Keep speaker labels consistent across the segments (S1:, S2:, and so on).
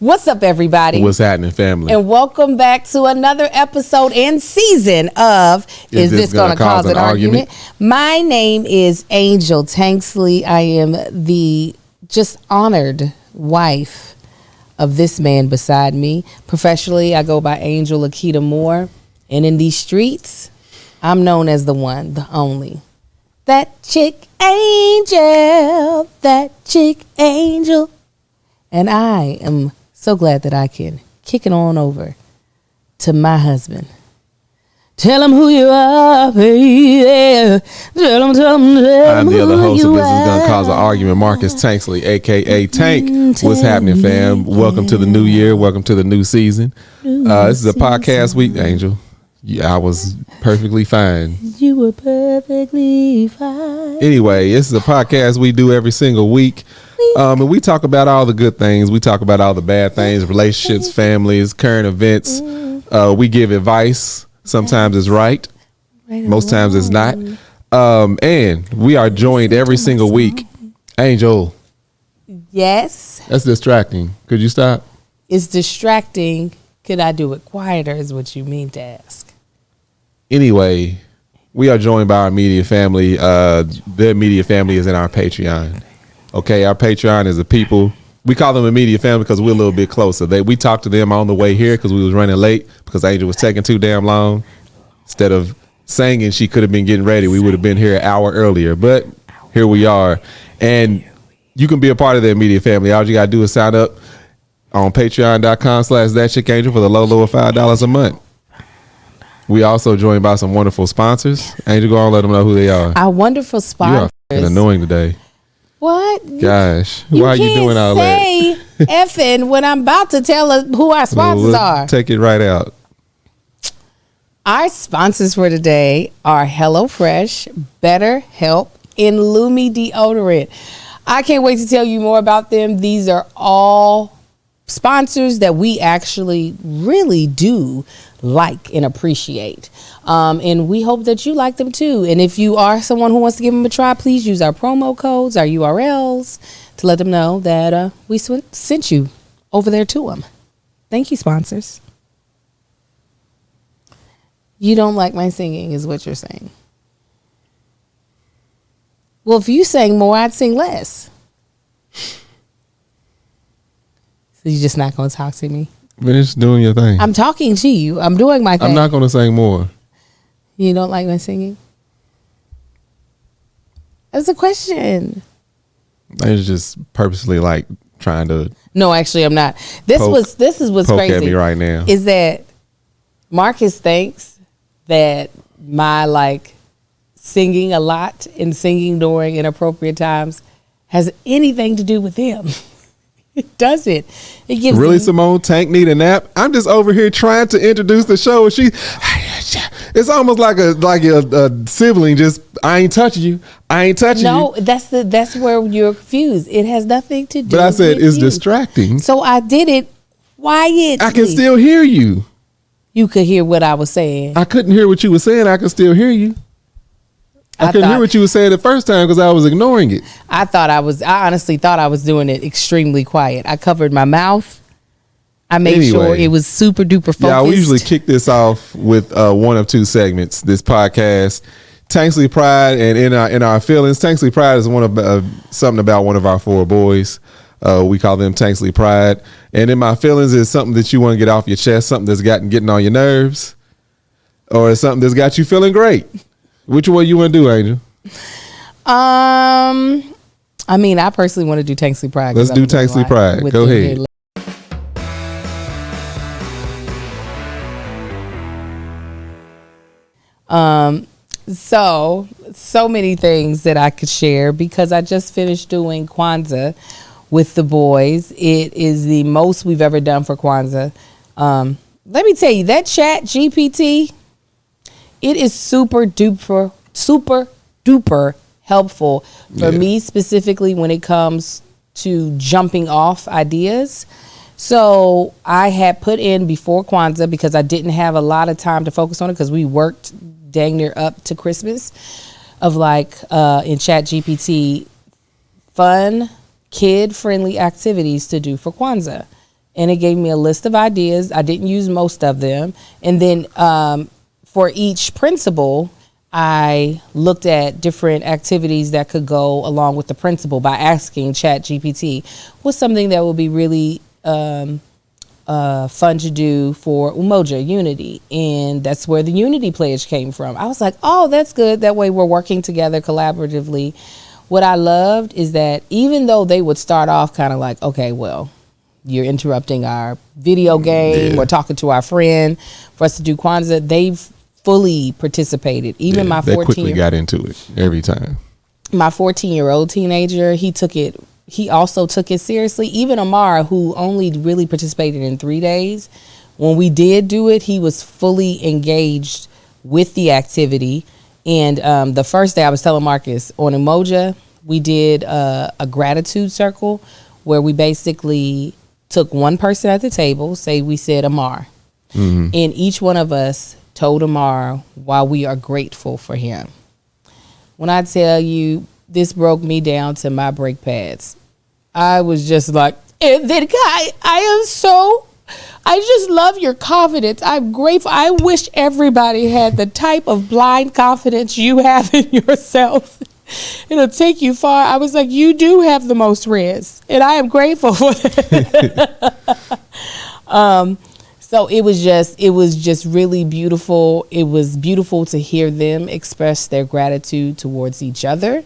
S1: What's up, everybody?
S2: What's happening, family?
S1: And welcome back to another episode and season of Is This Gonna Cause an Argument? My name is Angel Tanksley. I am the just honored wife of this man beside me. Professionally, I go by Angel Akita Moore. And in these streets, I'm known as the one, the only. That chick Angel. That chick Angel. And I am so glad that I can kick it on over to my husband. Tell him who you are, baby. Tell him
S2: I'm the other host of This Is Gonna Cause an
S1: are.
S2: Argument, Marcus Tanksley, a.k.a. Tank. What's happening, fam? Welcome to the new year. Welcome to the new season. This is a podcast week, Angel. Yeah, I was perfectly fine.
S1: You were perfectly fine.
S2: Anyway, this is a podcast we do every single week. And we talk about all the good things. We talk about all the bad things, relationships, families, current events. We give advice. Sometimes it's right. Most times it's not. And we are joined every single week. Angel.
S1: Yes.
S2: That's distracting. Could you stop?
S1: It's distracting. Could I do it quieter is what you mean to ask.
S2: Anyway, we are joined by our immediate family. The immediate family is in our Patreon. Okay, our Patreon is the people. We call them immediate family because we're a little bit closer. We talked to them on the way here because we was running late because Angel was taking too damn long. Instead of singing, she could have been getting ready. We would have been here an hour earlier, but here we are. And you can be a part of the immediate family. All you got to do is sign up on patreon.com/thatchickangel for the low of $5 a month. We also joined by some wonderful sponsors. Angel, go on and let them know who they are.
S1: Our wonderful sponsors.
S2: You are annoying today.
S1: What?
S2: Gosh, why are you doing all that?
S1: You can't say effing when I'm about to tell us who our sponsors are.
S2: Take it right out.
S1: Our sponsors for today are HelloFresh, BetterHelp, and Lumi Deodorant. I can't wait to tell you more about them. These are all sponsors that we actually really do like and appreciate. And we hope that you like them too. And if you are someone who wants to give them a try, please use our promo codes, our URLs to let them know that we sent you over there to them. Thank you, sponsors. You don't like my singing is what you're saying. Well, if you sang more, I'd sing less. So you're just not going to talk to me?
S2: Finish doing your thing.
S1: I'm talking to you. I'm doing my thing.
S2: I'm not going to sing more.
S1: You don't like my singing? That's a question.
S2: I was just purposely like trying to.
S1: No, actually, I'm not. This is what's
S2: poke
S1: crazy.
S2: At me right now.
S1: Is that Marcus thinks that my like singing a lot and singing during inappropriate times has anything to do with him. It doesn't. It gives
S2: really, Simone, Tank need a nap. I'm just over here trying to introduce the show. It's almost like a sibling. Just I ain't touching you. I ain't touching you.
S1: No, that's where you're confused. It has nothing to do.
S2: But I said
S1: with
S2: it's
S1: you.
S2: distracting.
S1: So I did it quietly.
S2: I can still hear you.
S1: You could hear what I was saying.
S2: I couldn't hear what you were saying. I can still hear you. I couldn't hear what you were saying the first time because I was ignoring it.
S1: I honestly thought I was doing it extremely quiet. I covered my mouth. I made sure it was super duper focused.
S2: Yeah, we usually kick this off with one of two segments. This podcast, Tanksley Pride, and in our feelings. Tanksley Pride is one of something about one of our four boys. We call them Tanksley Pride. And in my feelings is something that you want to get off your chest, something that's getting on your nerves, or something that's got you feeling great. Which one you want to do, Angel?
S1: I mean, I personally want to do Tanksley Pride.
S2: Let's do Tanksley Pride. Go ahead.
S1: So many things that I could share because I just finished doing Kwanzaa with the boys. It is the most we've ever done for Kwanzaa. Let me tell you, that chat GPT, it is super duper helpful for me specifically when it comes to jumping off ideas. So I had put in before Kwanzaa because I didn't have a lot of time to focus on it because we worked dang near up to Christmas of like in Chat GPT fun kid friendly activities to do for Kwanzaa. and it gave me a list of ideas. I didn't use most of them. And then for each principle, I looked at different activities that could go along with the principle by asking ChatGPT what's something that would be really fun to do for Umoja Unity. And that's where the Unity pledge came from. I was like, oh, that's good. That way we're working together collaboratively. What I loved is that even though they would start off kind of like, okay, well, you're interrupting our video game. We're talking to our friend for us to do Kwanzaa. They've fully participated. Even my 14
S2: they quickly got into it every time. My
S1: 14-year-old teenager, he also took it seriously. Even Amara, who only really participated in 3 days, when we did do it, he was fully engaged with the activity. And the first day, I was telling Marcus, on Umoja, we did a gratitude circle where we basically took one person at the table, say we said Amar, and each one of us told Amar why we are grateful for him. When I tell you, this broke me down to my brake pads. I was just like, and then I just love your confidence. I'm grateful. I wish everybody had the type of blind confidence you have in yourself. It'll take you far. I was like, you do have the most res, and I am grateful for that. So it was just really beautiful. It was beautiful to hear them express their gratitude towards each other.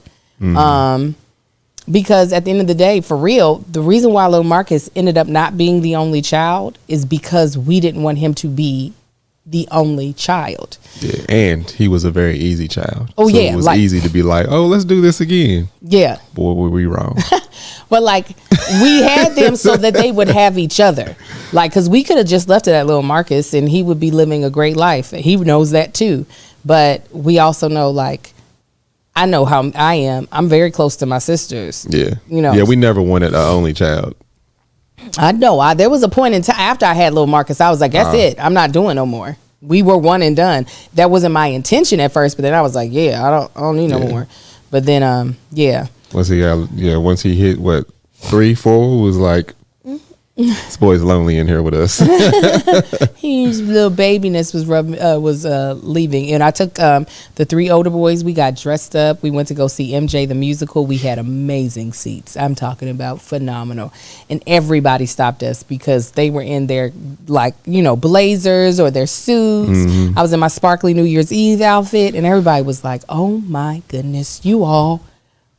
S1: Because at the end of the day, for real, the reason why little Marcus ended up not being the only child is because we didn't want him to be the only child.
S2: Yeah, and he was a very easy child.
S1: Oh,
S2: so
S1: yeah.
S2: It was easy to be like, oh, let's do this again.
S1: Yeah.
S2: Boy, were we wrong.
S1: But like, we had them so that they would have each other. Like, because we could have just left it at little Marcus and he would be living a great life. He knows that too. But we also know, like, I know how I am. I'm very close to my sisters.
S2: Yeah.
S1: You know.
S2: Yeah, we never wanted an only child.
S1: I know. There was a point in time after I had little Marcus, I was like, that's it. I'm not doing no more. We were one and done. That wasn't my intention at first, but then I was like, yeah, I don't need no more. But then, yeah.
S2: Once he hit what 3, 4 was like, this boy's lonely in here with us.
S1: His little babyness was leaving, and I took the 3 older boys. We got dressed up. We went to go see MJ the musical. We had amazing seats. I'm talking about phenomenal, and everybody stopped us because they were in their blazers or their suits. I was in my sparkly New Year's Eve outfit, and everybody was like, "Oh my goodness, you all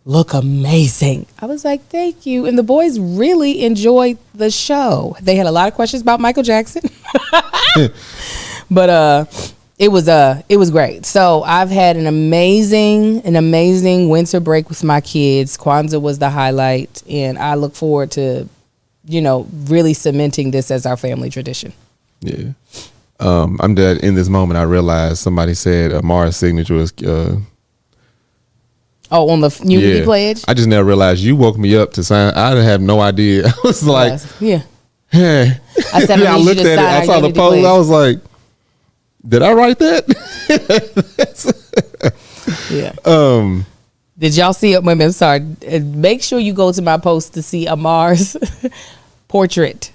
S1: look amazing." I was like, thank you. And the boys really enjoyed the show. They had a lot of questions about Michael Jackson. But it was great. So I've had an amazing winter break with my kids. Kwanzaa was the highlight, and I look forward to, really cementing this as our family tradition.
S2: Yeah. I'm dead in this moment. I realized somebody said Amara's signature was
S1: on the Unity pledge?
S2: I just never realized you woke me up to sign. I didn't have no idea. I was like,
S1: yeah.
S2: Hey.
S1: I said,
S2: I looked at it. I saw the post. Pledge. I was like, did I write that?
S1: Yeah. Did y'all see it? I'm sorry. Make sure you go to my post to see Amar's portrait.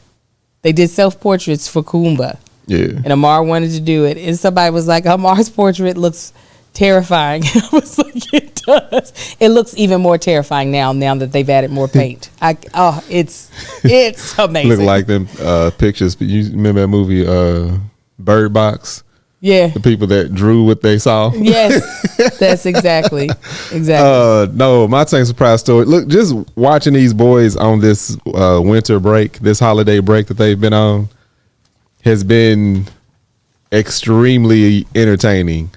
S1: They did self-portraits for Kumba.
S2: Yeah.
S1: And Amar wanted to do it. And somebody was like, Amar's portrait looks terrifying. I was like, it does. It looks even more terrifying now that they've added more paint. It's amazing.
S2: Look like them pictures. You remember that movie Bird Box?
S1: Yeah.
S2: The people that drew what they saw.
S1: Yes. That's exactly.
S2: No, my Tank surprise story. Look, just watching these boys on this winter break, this holiday break that they've been on, has been extremely entertaining.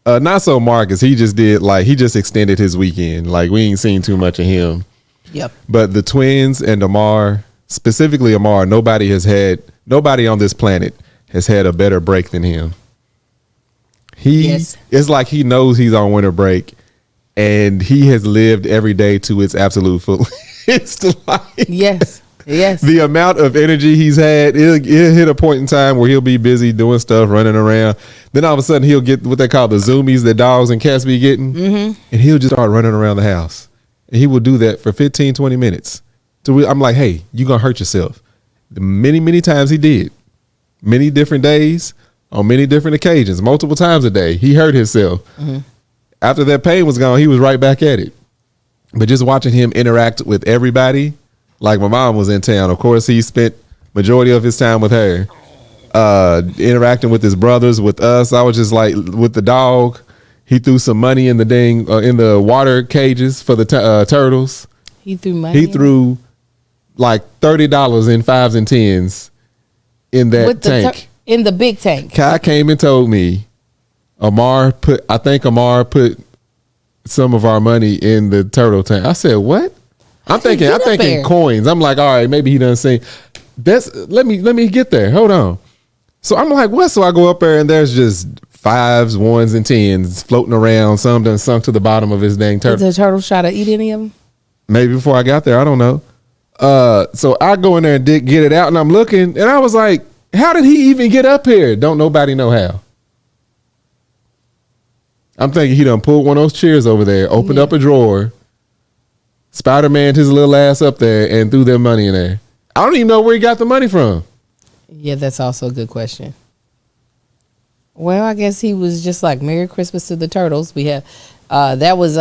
S2: Not so Marcus. He just extended his weekend. Like, we ain't seen too much of him.
S1: Yep.
S2: But the twins and Amar, specifically Amar, nobody on this planet has had a better break than him. It's like he knows he's on winter break, and he has lived every day to its absolute fullest.
S1: Yes.
S2: The amount of energy he's had, it'll hit a point in time where he'll be busy doing stuff, running around. Then all of a sudden he'll get what they call the zoomies that dogs and cats be getting. Mm-hmm. And he'll just start running around the house. And he will do that for 15, 20 minutes. I'm like, hey, you're going to hurt yourself. Many times he did. Many different days, on many different occasions, multiple times a day. He hurt himself. Mm-hmm. After that pain was gone, he was right back at it. But just watching him interact with everybody, like my mom was in town. Of course, he spent majority of his time with her, interacting with his brothers, with us. I was just like, with the dog, he threw some money in the in the water cages for the turtles.
S1: He threw money.
S2: He threw like $30 in 5s and 10s in that tank.
S1: In the big tank.
S2: Kai came and told me Amar put some of our money in the turtle tank. I said, what? I'm thinking coins. I'm like, all right, maybe he doesn't say that's let me get there. Hold on. So I'm like, what? So I go up there and there's just 5s, 1s, and 10s floating around. Some done sunk to the bottom of his dang turtle.
S1: Did the turtle try to eat any of them?
S2: Maybe before I got there. I don't know. So I go in there and get it out, and I'm looking, and I was like, how did he even get up here? Don't nobody know how. I'm thinking he done pulled one of those chairs over there, opened up a drawer, Spider-Man his little ass up there, and threw their money in there. I don't even know where he got the money from.
S1: Yeah, that's also a good question. Well, I guess he was just like, Merry Christmas to the turtles. We have, that was,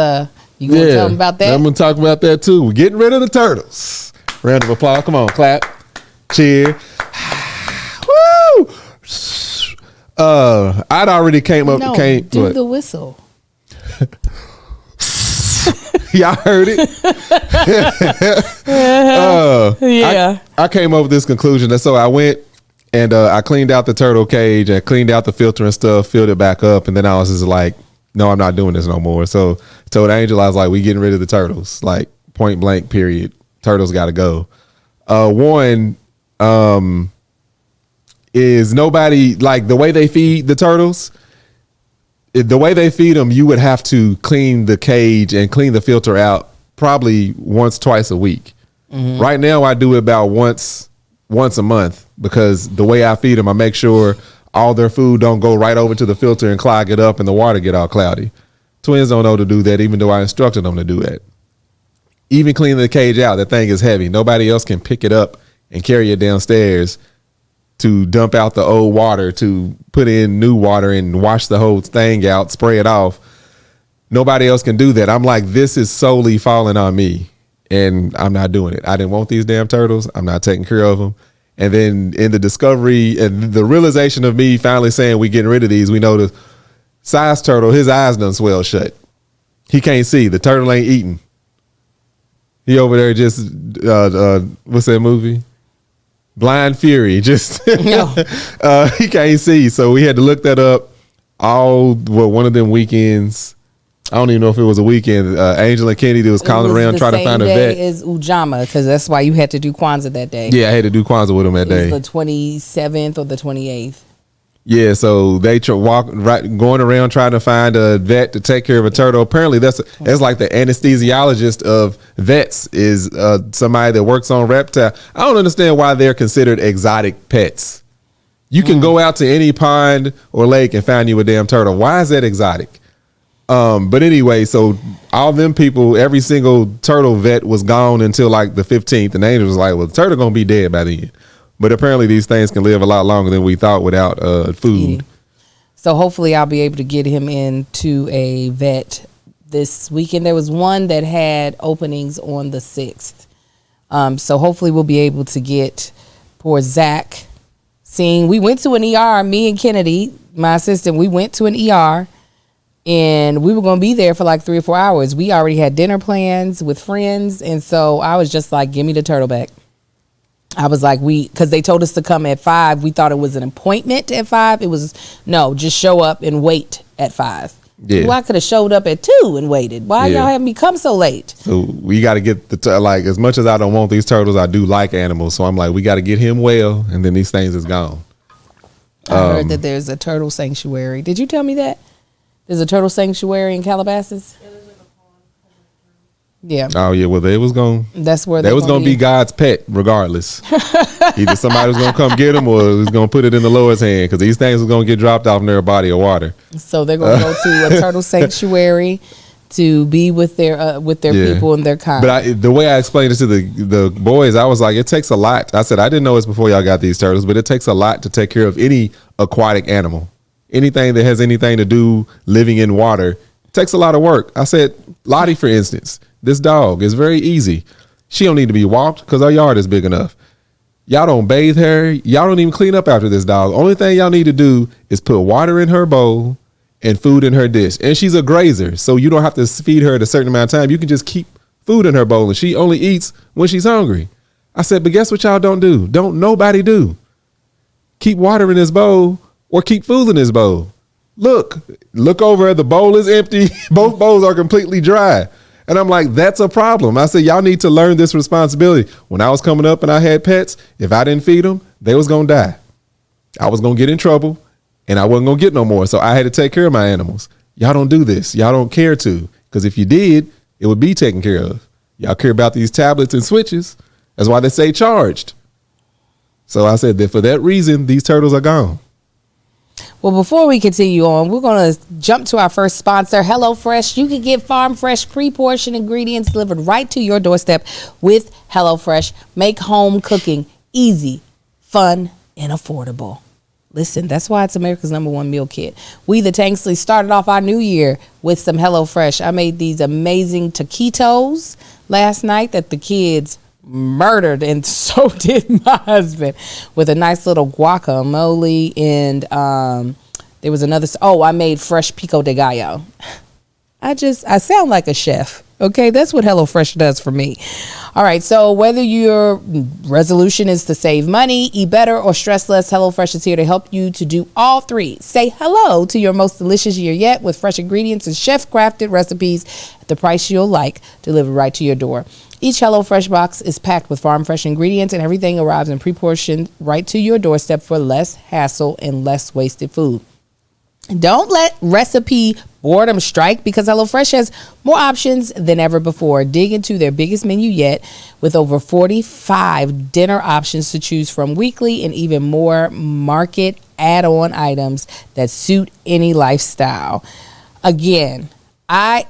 S1: you going to tell them about that?
S2: I'm going to talk about that too. We're getting rid of the turtles. Round of applause. Come on, clap. Cheer. Woo! I'd already came up.
S1: Do the whistle.
S2: Y'all heard it?
S1: Yeah.
S2: I came up with this conclusion. And so I went and I cleaned out the turtle cage and cleaned out the filter and stuff, filled it back up. And then I was just like, no, I'm not doing this no more. So I told Angel, I was like, we getting rid of the turtles. Like, point blank, period. Turtles got to go. One is nobody, like the way they feed the turtles, the way they feed them, you would have to clean the cage and clean the filter out probably once, twice a week. Mm-hmm. Right now, I do it about once a month because the way I feed them, I make sure all their food don't go right over to the filter and clog it up and the water get all cloudy. Twins don't know to do that, even though I instructed them to do that. Even cleaning the cage out, that thing is heavy. Nobody else can pick it up and carry it downstairs to dump out the old water, to put in new water and wash the whole thing out, spray it off. Nobody else can do that. I'm like, this is solely falling on me, and I'm not doing it. I didn't want these damn turtles. I'm not taking care of them. And then in the discovery and the realization of me finally saying we getting rid of these, we know the size turtle, his eyes done swell shut. He can't see. The turtle ain't eating. He over there just, what's that movie? Blind Fury. Just, he can't see. So we had to look that up one of them weekends. I don't even know if it was a weekend. Angel and Kennedy was calling around trying to find a vet.
S1: The same day as Ujamaa, because that's why you had to do Kwanzaa that day.
S2: Yeah, I had to do Kwanzaa with him that day.
S1: It was the 27th or the 28th.
S2: Yeah, so they going around trying to find a vet to take care of a turtle. Apparently, that's like the anesthesiologist of vets is somebody that works on reptile. I don't understand why they're considered exotic pets. You can go out to any pond or lake and find you a damn turtle. Why is that exotic? But anyway, so all them people, every single turtle vet was gone until like the 15th, and the angel was like, well, the turtle gonna be dead by then. But apparently these things can live a lot longer than we thought without food.
S1: So hopefully I'll be able to get him into a vet this weekend. There was one that had openings on the 6th. So hopefully we'll be able to get poor Zach seen. We went to an ER, me and Kennedy, my assistant, we went to an ER. And we were going to be there for like 3 or 4 hours. We already had dinner plans with friends. And so I was just like, give me the turtle back. I was like, because they told us to come at 5. We thought it was an appointment at 5. It was, no, just show up and wait at 5. Yeah. Well, I could have showed up at 2 and waited. Why y'all having me come so late?
S2: So we got to get like, as much as I don't want these turtles, I do like animals. So I'm like, we got to get him well. And then these things is gone.
S1: I heard that there's a turtle sanctuary. Did you tell me that? There's a turtle sanctuary in Calabasas. Yeah.
S2: Oh yeah. Well, they was going.
S1: That's where
S2: they was going to be God's pet, regardless. Either somebody was going to come get them, or was going to put it in the Lord's hand, because these things are going to get dropped off in their body of water.
S1: So they're going to go to a turtle sanctuary. to be with their people and their kind.
S2: But the way I explained it to the boys, I was like, it takes a lot. I said, I didn't know this before y'all got these turtles, but it takes a lot to take care of any aquatic animal. Anything that has anything to do living in water, it takes a lot of work. I said, Lottie, for instance, this dog is very easy. She don't need to be walked because our yard is big enough. Y'all don't bathe her. Y'all don't even clean up after this dog. Only thing y'all need to do is put water in her bowl and food in her dish. And she's a grazer, so you don't have to feed her at a certain amount of time. You can just keep food in her bowl, and she only eats when she's hungry. I said, but guess what y'all don't do? Don't nobody do. Keep water in this bowl or keep food in this bowl. Look over, the bowl is empty. Both bowls are completely dry. And I'm like, that's a problem. I said, y'all need to learn this responsibility. When I was coming up and I had pets, if I didn't feed them, they was going to die. I was going to get in trouble and I wasn't going to get no more. So I had to take care of my animals. Y'all don't do this. Y'all don't care to. Because if you did, it would be taken care of. Y'all care about these tablets and switches. That's why they say charged. So I said that for that reason, these turtles are gone.
S1: Well, before we continue on, we're going to jump to our first sponsor, HelloFresh. You can get farm fresh, pre-portioned ingredients delivered right to your doorstep with HelloFresh. Make home cooking easy, fun, and affordable. Listen, that's why it's America's #1 meal kit. We, the Tanksley, started off our new year with some HelloFresh. I made these amazing taquitos last night that the kids murdered, and so did my husband, with a nice little guacamole. And there was another. I made fresh pico de gallo. I sound like a chef. Okay, that's what HelloFresh does for me. All right, so whether your resolution is to save money, eat better, or stress less, HelloFresh is here to help you to do all three. Say hello to your most delicious year yet with fresh ingredients and chef-crafted recipes at the price you'll like, delivered right to your door. Each HelloFresh box is packed with farm fresh ingredients, and everything arrives in pre-portioned right to your doorstep for less hassle and less wasted food. Don't let recipe boredom strike, because HelloFresh has more options than ever before. Dig into their biggest menu yet with over 45 dinner options to choose from weekly, and even more market add-on items that suit any lifestyle. Again, I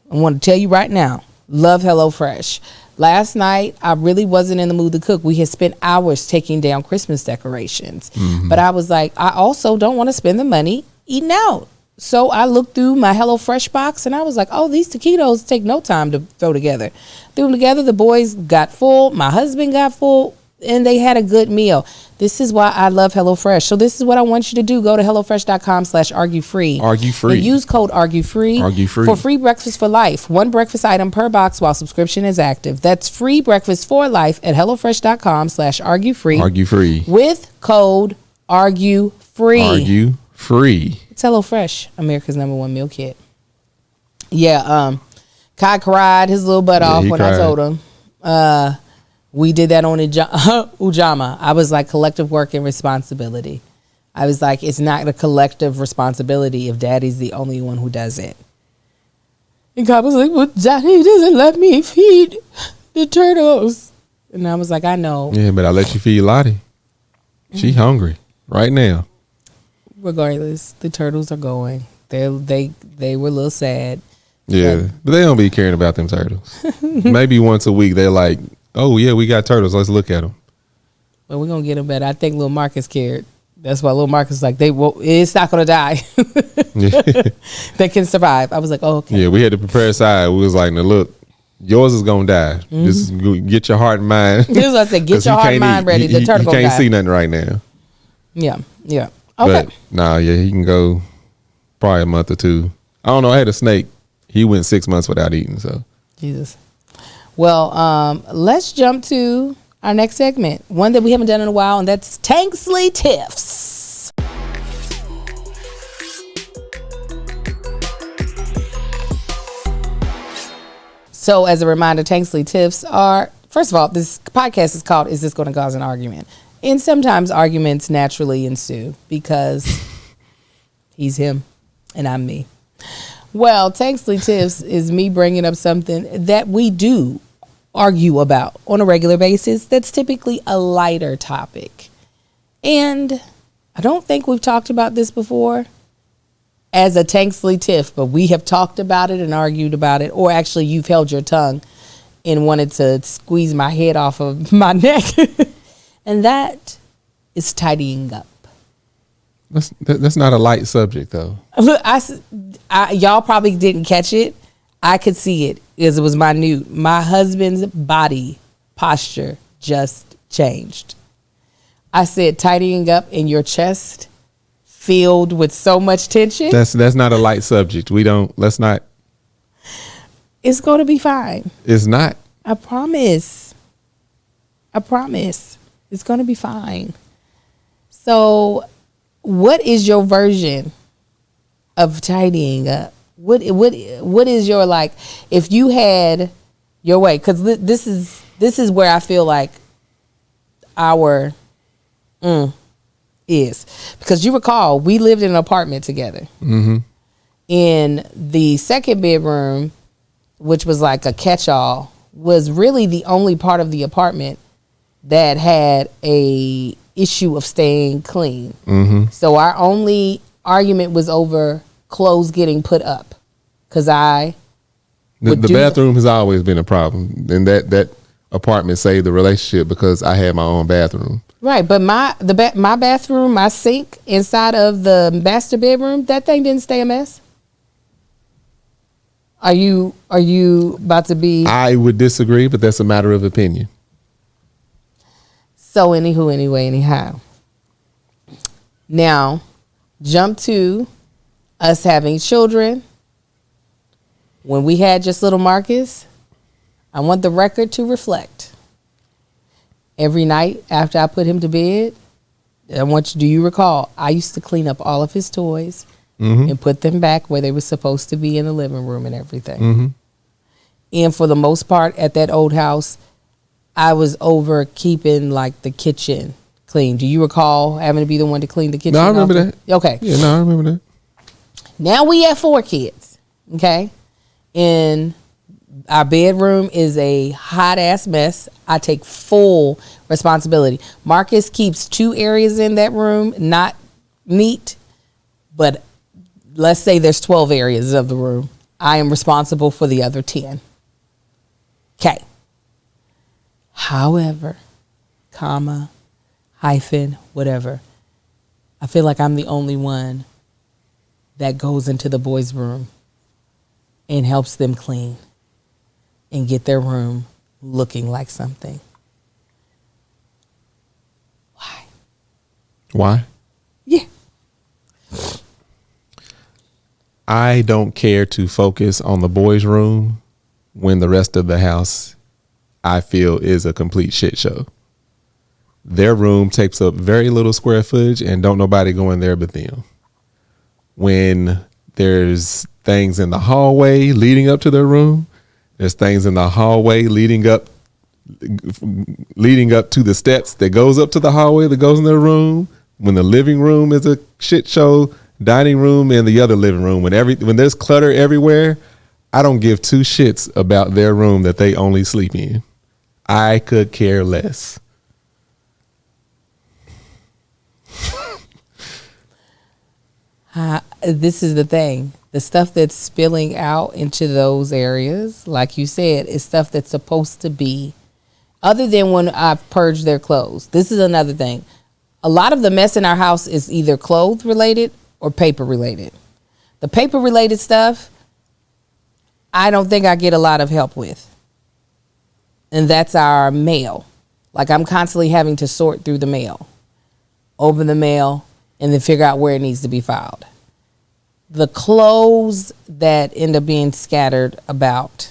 S1: want to tell you right now, love HelloFresh. Last night, I really wasn't in the mood to cook. We had spent hours taking down Christmas decorations. Mm-hmm. But I was like, I also don't want to spend the money eating out. So I looked through my HelloFresh box and I was like, oh, these taquitos take no time to throw together. Threw them together. The boys got full. My husband got full. And they had a good meal. This is why I love HelloFresh. So this is what I want you to do. Go to HelloFresh.com/arguefree.
S2: Argue free.
S1: And use code arguefree for free breakfast for life. One breakfast item per box while subscription is active. That's free breakfast for life at HelloFresh.com/arguefree.
S2: Argue free.
S1: With code arguefree.
S2: Argue free.
S1: It's HelloFresh, America's #1 meal kit. Yeah, Kai cried his little butt off when I told him. We did that on Ujamaa. I was like, collective work and responsibility. I was like, it's not a collective responsibility if daddy's the only one who does it. And God was like, well, daddy doesn't let me feed the turtles. And I was like, I know.
S2: Yeah, but I let you feed Lottie. She hungry right now.
S1: Regardless, the turtles are going. They were a little sad.
S2: Yeah, but they don't be caring about them turtles. Maybe once a week they're like, oh, yeah, we got turtles. Let's look at them.
S1: Well, we're going to get them better. I think little Marcus cared. That's why little Marcus like, it's not going to die. They can survive. I was like, oh, okay.
S2: Yeah, we had to prepare aside. We was like, now, look, yours is going to die. Mm-hmm. Just get your heart and mind.
S1: This is what I said. Get your heart and mind ready. The turtle
S2: can't see nothing right now.
S1: Yeah. Okay.
S2: But, he can go probably a month or two. I don't know. I had a snake. He went 6 months without eating, so.
S1: Jesus. Well, let's jump to our next segment, one that we haven't done in a while, and that's Tanksley Tips. So as a reminder, Tanksley Tips are, first of all, this podcast is called Is This Going to Cause an Argument? And sometimes arguments naturally ensue because he's him and I'm me. Well, Tanksley Tips is me bringing up something that we do argue about on a regular basis that's typically a lighter topic. And I don't think we've talked about this before. as a Tanksley tiff, but we have talked about it and argued about it, or actually you've held your tongue and wanted to squeeze my head off of my neck. And that is tidying up.
S2: That's not a light subject, though.
S1: Look, y'all probably didn't catch it. I could see it because it was minute. My husband's body posture just changed. I said tidying up in your chest filled with so much tension.
S2: That's not a light subject. Let's not.
S1: It's going to be fine.
S2: It's not.
S1: I promise. It's going to be fine. So, what is your version of tidying up? What is your, like, if you had your way? Because this is where I feel like our is, because you recall we lived in an apartment together.
S2: Mm-hmm.
S1: In the second bedroom, which was like a catch-all, was really the only part of the apartment that had a issue of staying clean.
S2: Mm-hmm.
S1: So our only argument was over clothes getting put up, because the
S2: bathroom has always been a problem, and that apartment saved the relationship because I had my own bathroom.
S1: Right, but my bathroom, my sink inside of the master bedroom, that thing didn't stay a mess. Are you about to be?
S2: I would disagree, but that's a matter of opinion.
S1: So anyhow. Now, jump to us having children. When we had just little Marcus, I want the record to reflect. Every night after I put him to bed, do you recall, I used to clean up all of his toys and put them back where they were supposed to be in the living room and everything.
S2: Mm-hmm.
S1: And for the most part at that old house, I was over keeping like the kitchen clean. Do you recall having to be the one to clean the kitchen?
S2: No, I remember that.
S1: Okay.
S2: Yeah, no, I remember that.
S1: Now we have 4 kids, okay? And our bedroom is a hot ass mess. I take full responsibility. Marcus keeps 2 areas in that room not neat, but let's say there's 12 areas of the room. I am responsible for the other 10. Okay. However, comma, hyphen, whatever, I feel like I'm the only one that goes into the boys' room and helps them clean and get their room looking like something.
S2: Why?
S1: Yeah.
S2: I don't care to focus on the boys' room when the rest of the house, I feel, is a complete shit show. Their room takes up very little square footage and don't nobody go in there but them. When there's things in the hallway leading up to their room, there's things in the hallway leading up to the steps that goes up to the hallway that goes in their room. When the living room is a shit show, dining room and the other living room, when there's clutter everywhere, I don't give 2 shits about their room that they only sleep in. I could care less.
S1: This is the thing. The stuff that's spilling out into those areas, like you said, is stuff that's supposed to be, other than when I've purged their clothes. This is another thing. A lot of the mess in our house is either clothes related or paper related. The paper related stuff, I don't think I get a lot of help with. And that's our mail. Like, I'm constantly having to sort through the mail, open the mail, and then figure out where it needs to be filed. The clothes that end up being scattered about,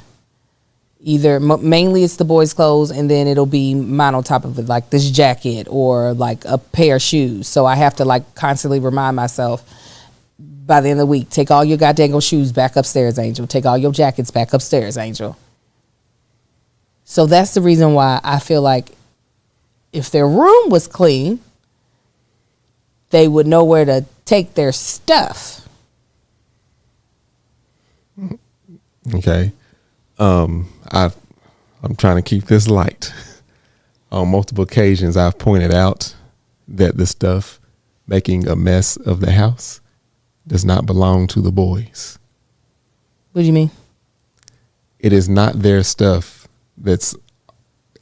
S1: either mainly it's the boys' clothes, and then it'll be mine on top of it, like this jacket or like a pair of shoes. So I have to like constantly remind myself by the end of the week, take all your goddamn shoes back upstairs, Angel. Take all your jackets back upstairs, Angel. So that's the reason why I feel like if their room was clean, they would know where to take their stuff.
S2: Okay. I'm trying to keep this light. On multiple occasions, I've pointed out that the stuff making a mess of the house does not belong to the boys.
S1: What do you mean?
S2: It is not their stuff that's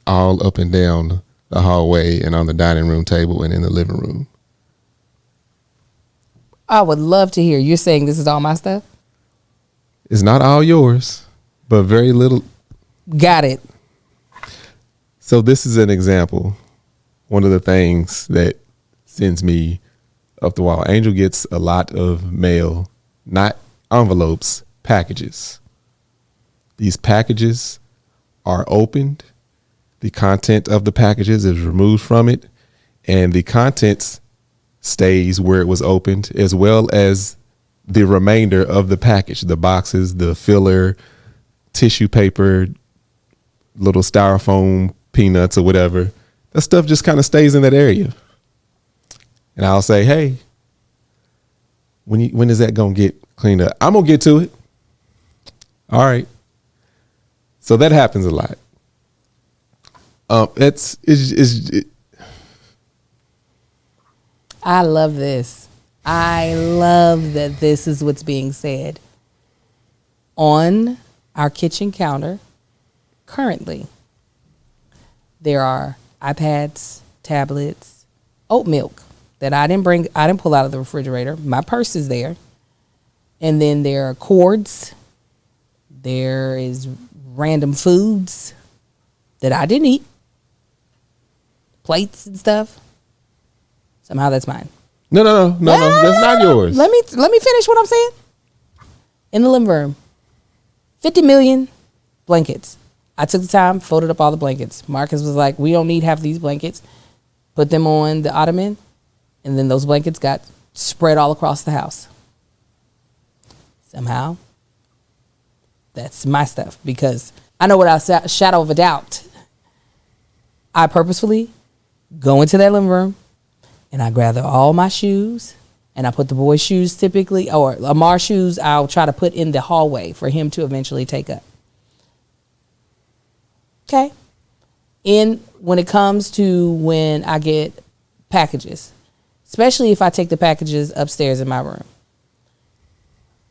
S2: all up and down the hallway and on the dining room table and in the living room.
S1: I would love to hear. You're saying this is all my stuff?
S2: It's not all yours, but very little.
S1: Got it.
S2: So this is an example. One of the things that sends me up the wall. Angel gets a lot of mail, not envelopes, packages. These packages are opened. The content of the packages is removed from it, and the contents stays where it was opened, as well as the remainder of the package, the boxes, the filler, tissue paper, little styrofoam peanuts or whatever. That stuff just kind of stays in that area. And I'll say, hey, when is that going to get cleaned up? I'm going to get to it. All right. So that happens a lot.
S1: I love this. I love that this is what's being said. On our kitchen counter, currently, there are iPads, tablets, oat milk that I didn't pull out of the refrigerator. My purse is there. And then there are cords. There is random foods that I didn't eat. Plates and stuff. Somehow that's mine.
S2: No, that's not yours.
S1: Let me finish what I'm saying. In the living room, 50 million blankets. I took the time, folded up all the blankets. Marcus was like, we don't need half these blankets. Put them on the ottoman, and then those blankets got spread all across the house. Somehow, that's my stuff, because I know without a shadow of a doubt, I purposefully go into that living room and I gather all my shoes, and I put the boys' shoes typically, or Amar's shoes, I'll try to put in the hallway for him to eventually take up. Okay. When it comes to when I get packages, especially if I take the packages upstairs in my room,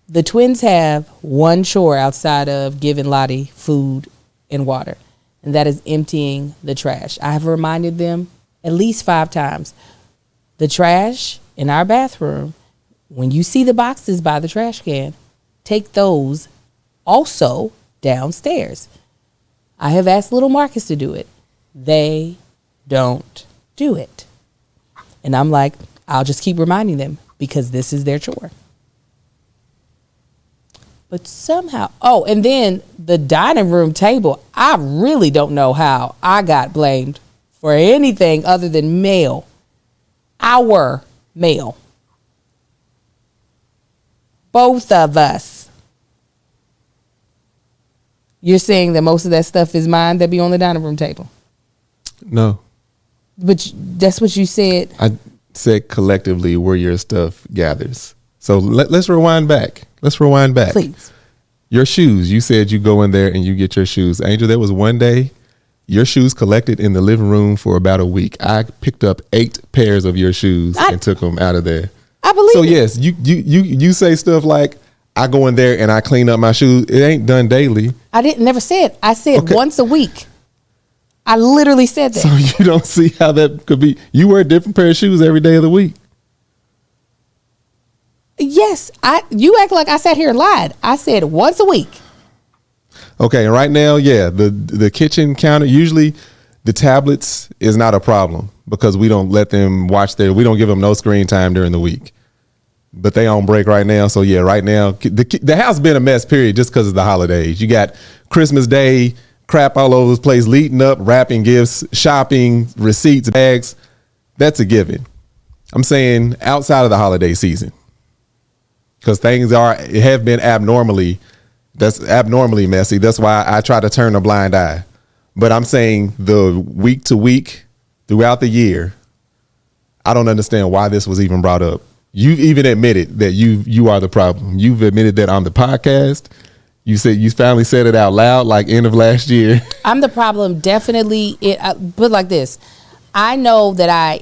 S1: the twins have one chore outside of giving Lottie food and water, and that is emptying the trash. I have reminded them at least 5 times. The trash in our bathroom, when you see the boxes by the trash can, take those also downstairs. I have asked little Marcus to do it. They don't do it. And I'm like, I'll just keep reminding them because this is their chore. But somehow, and then the dining room table, I really don't know how I got blamed for anything other than mail. Our mail. Both of us. You're saying that most of that stuff is mine that be on the dining room table?
S2: No.
S1: But that's what you said.
S2: I said collectively where your stuff gathers. So let's rewind back.
S1: Please.
S2: Your shoes. You said you go in there and you get your shoes. Angel, there was one day your shoes collected in the living room for about a week. I picked up 8 pairs of your shoes and took them out of there.
S1: I believe
S2: so.
S1: It.
S2: Yes, you say stuff like, I go in there and I clean up my shoes. It ain't done daily.
S1: Never said. I said once a week. I literally said that.
S2: So you don't see how that could be. You wear a different pair of shoes every day of the week.
S1: Yes, you act like I sat here and lied. I said once a week.
S2: Okay, right now, yeah, the kitchen counter, usually the tablets is not a problem because we don't let them we don't give them no screen time during the week. But they on break right now, so yeah, right now, the house been a mess, period, just because of the holidays. You got Christmas Day, crap all over the place, leading up, wrapping gifts, shopping, receipts, bags. That's a given. I'm saying outside of the holiday season. Because things have been abnormally messy. That's why I try to turn a blind eye. But I'm saying the week to week throughout the year, I don't understand why this was even brought up. You even admitted that you are the problem. You've admitted that on the podcast. You said you finally said it out loud, like end of last year.
S1: I'm the problem, definitely. But like this, I know that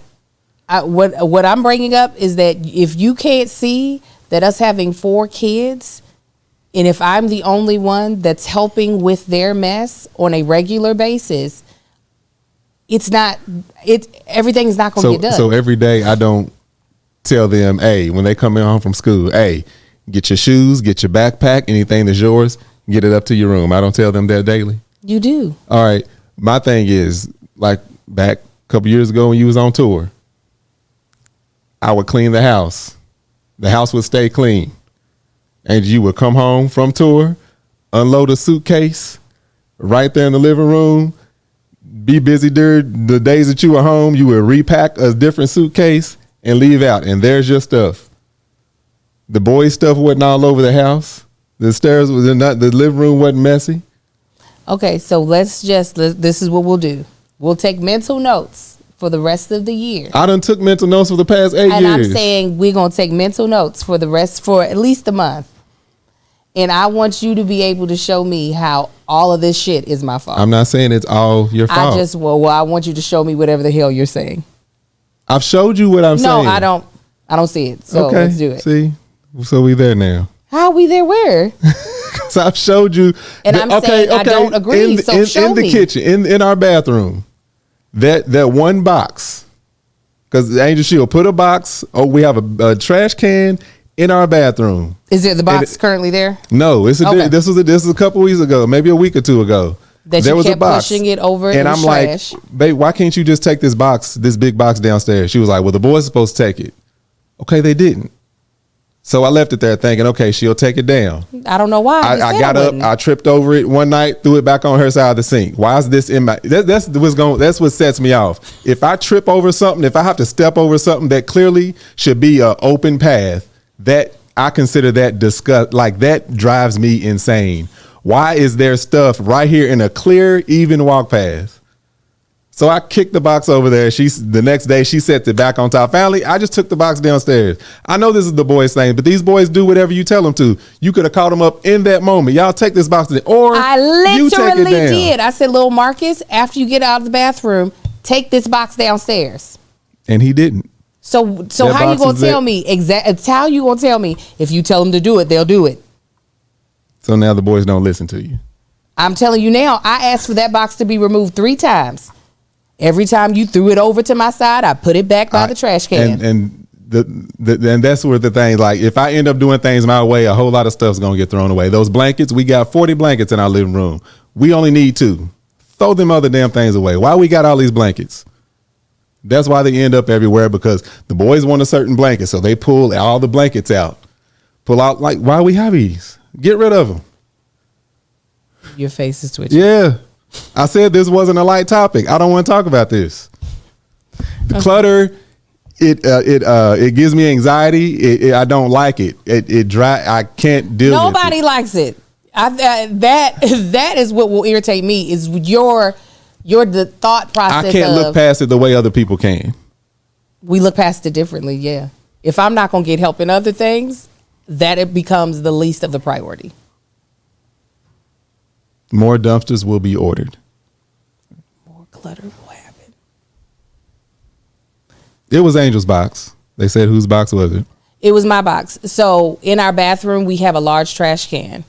S1: what I'm bringing up is that if you can't see that us having 4 kids, and if I'm the only one that's helping with their mess on a regular basis, everything's not going to get done.
S2: So every day I don't tell them, hey, when they come in home from school, hey, get your shoes, get your backpack, anything that's yours, get it up to your room. I don't tell them that daily.
S1: You do.
S2: All right. My thing is, like back a couple years ago when you was on tour, I would clean the house. The house would stay clean. And you would come home from tour, unload a suitcase right there in the living room, be busy during the days that you were home. You would repack a different suitcase and leave out. And there's your stuff. The boys' stuff wasn't all over the house. The stairs was not, the living room wasn't messy.
S1: Okay, so this is what we'll do. We'll take mental notes for the rest of the year.
S2: I done took mental notes for the past 8 years.
S1: And I'm saying we're going to take mental notes for at least a month. And I want you to be able to show me how all of this shit is my fault.
S2: I'm not saying it's all your fault.
S1: I want you to show me whatever the hell you're saying.
S2: I've showed you what I'm saying.
S1: No, I don't see it. So let's do it.
S2: See? So we there now.
S1: How are we there where?
S2: Because I've showed you.
S1: And I'm saying I don't agree, so show me. In the
S2: kitchen, in our bathroom, that one box. Because Angel, she'll put a box. Oh, we have a trash can in our bathroom.
S1: Is it the box currently there?
S2: No, this was a couple weeks ago, maybe a week or two ago.
S1: That there was kept a box, pushing it over and I'm trash.
S2: Like, babe, why can't you just take this big box downstairs? She was like, well, the boys are supposed to take it. Okay, they didn't. So I left it there thinking, okay, she'll take it down.
S1: I don't know why.
S2: I got up, I tripped over it one night, threw it back on her side of the sink. Why is this in my? That's what sets me off. If I trip over something, if I have to step over something that clearly should be an open path, that I consider that disgust. Like that drives me insane. Why is there stuff right here in a clear, even walk path? So I kicked the box over there. The next day she set it back on top. Finally, I just took the box downstairs. I know this is the boys' thing, but these boys do whatever you tell them to. You could have called them up in that moment. Y'all take this box in, or
S1: I literally did. I said, little Marcus, after you get out of the bathroom, take this box downstairs.
S2: And he didn't.
S1: So how you gonna tell me how you gonna tell me if you tell them to do it, they'll do it?
S2: So now the boys don't listen to you.
S1: I'm telling you now. I asked for that box to be removed 3 times. Every time you threw it over to my side, I put it back by the trash can.
S2: And that's where the thing, like, if I end up doing things my way, a whole lot of stuff's going to get thrown away. Those blankets, we got 40 blankets in our living room. We only need 2. Throw them other damn things away. Why we got all these blankets? That's why they end up everywhere, because the boys want a certain blanket, so they pull all the blankets out. Pull out, like, why we have these? Get rid of them.
S1: Your face is twitching.
S2: Yeah. I said this wasn't a light topic. I don't want to talk about this. The clutter, it gives me anxiety. I don't like it. I can't deal with it.
S1: Nobody likes it. That is what will irritate me, is the thought process.
S2: I can't look past it the way other people can.
S1: We look past it differently, yeah. If I'm not going to get help in other things, that it becomes the least of the priority.
S2: More dumpsters will be ordered.
S1: More clutter will happen.
S2: It was Angel's box. They said, whose box was it?
S1: It was my box. So in our bathroom, we have a large trash can,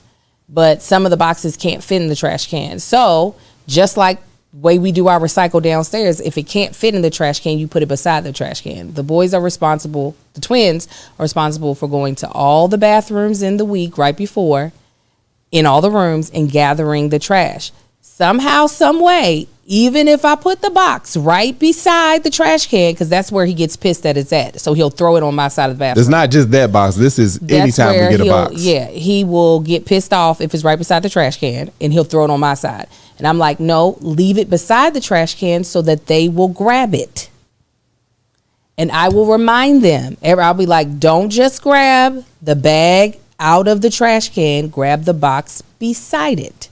S1: but some of the boxes can't fit in the trash can. So just like the way we do our recycle downstairs, if it can't fit in the trash can, you put it beside the trash can. The boys are responsible, the twins are responsible for going to all the bathrooms in the week right before, in all the rooms, and gathering the trash. Somehow, some way, even if I put the box right beside the trash can, because that's where he gets pissed that it's at, so he'll throw it on my side of the bathroom.
S2: It's not just that box. This is anytime we get a box.
S1: Yeah, he will get pissed off if it's right beside the trash can, and he'll throw it on my side. And I'm like, no, leave it beside the trash can so that they will grab it. And I will remind them. I'll be like, don't just grab the bag out of the trash can, grab the box beside it.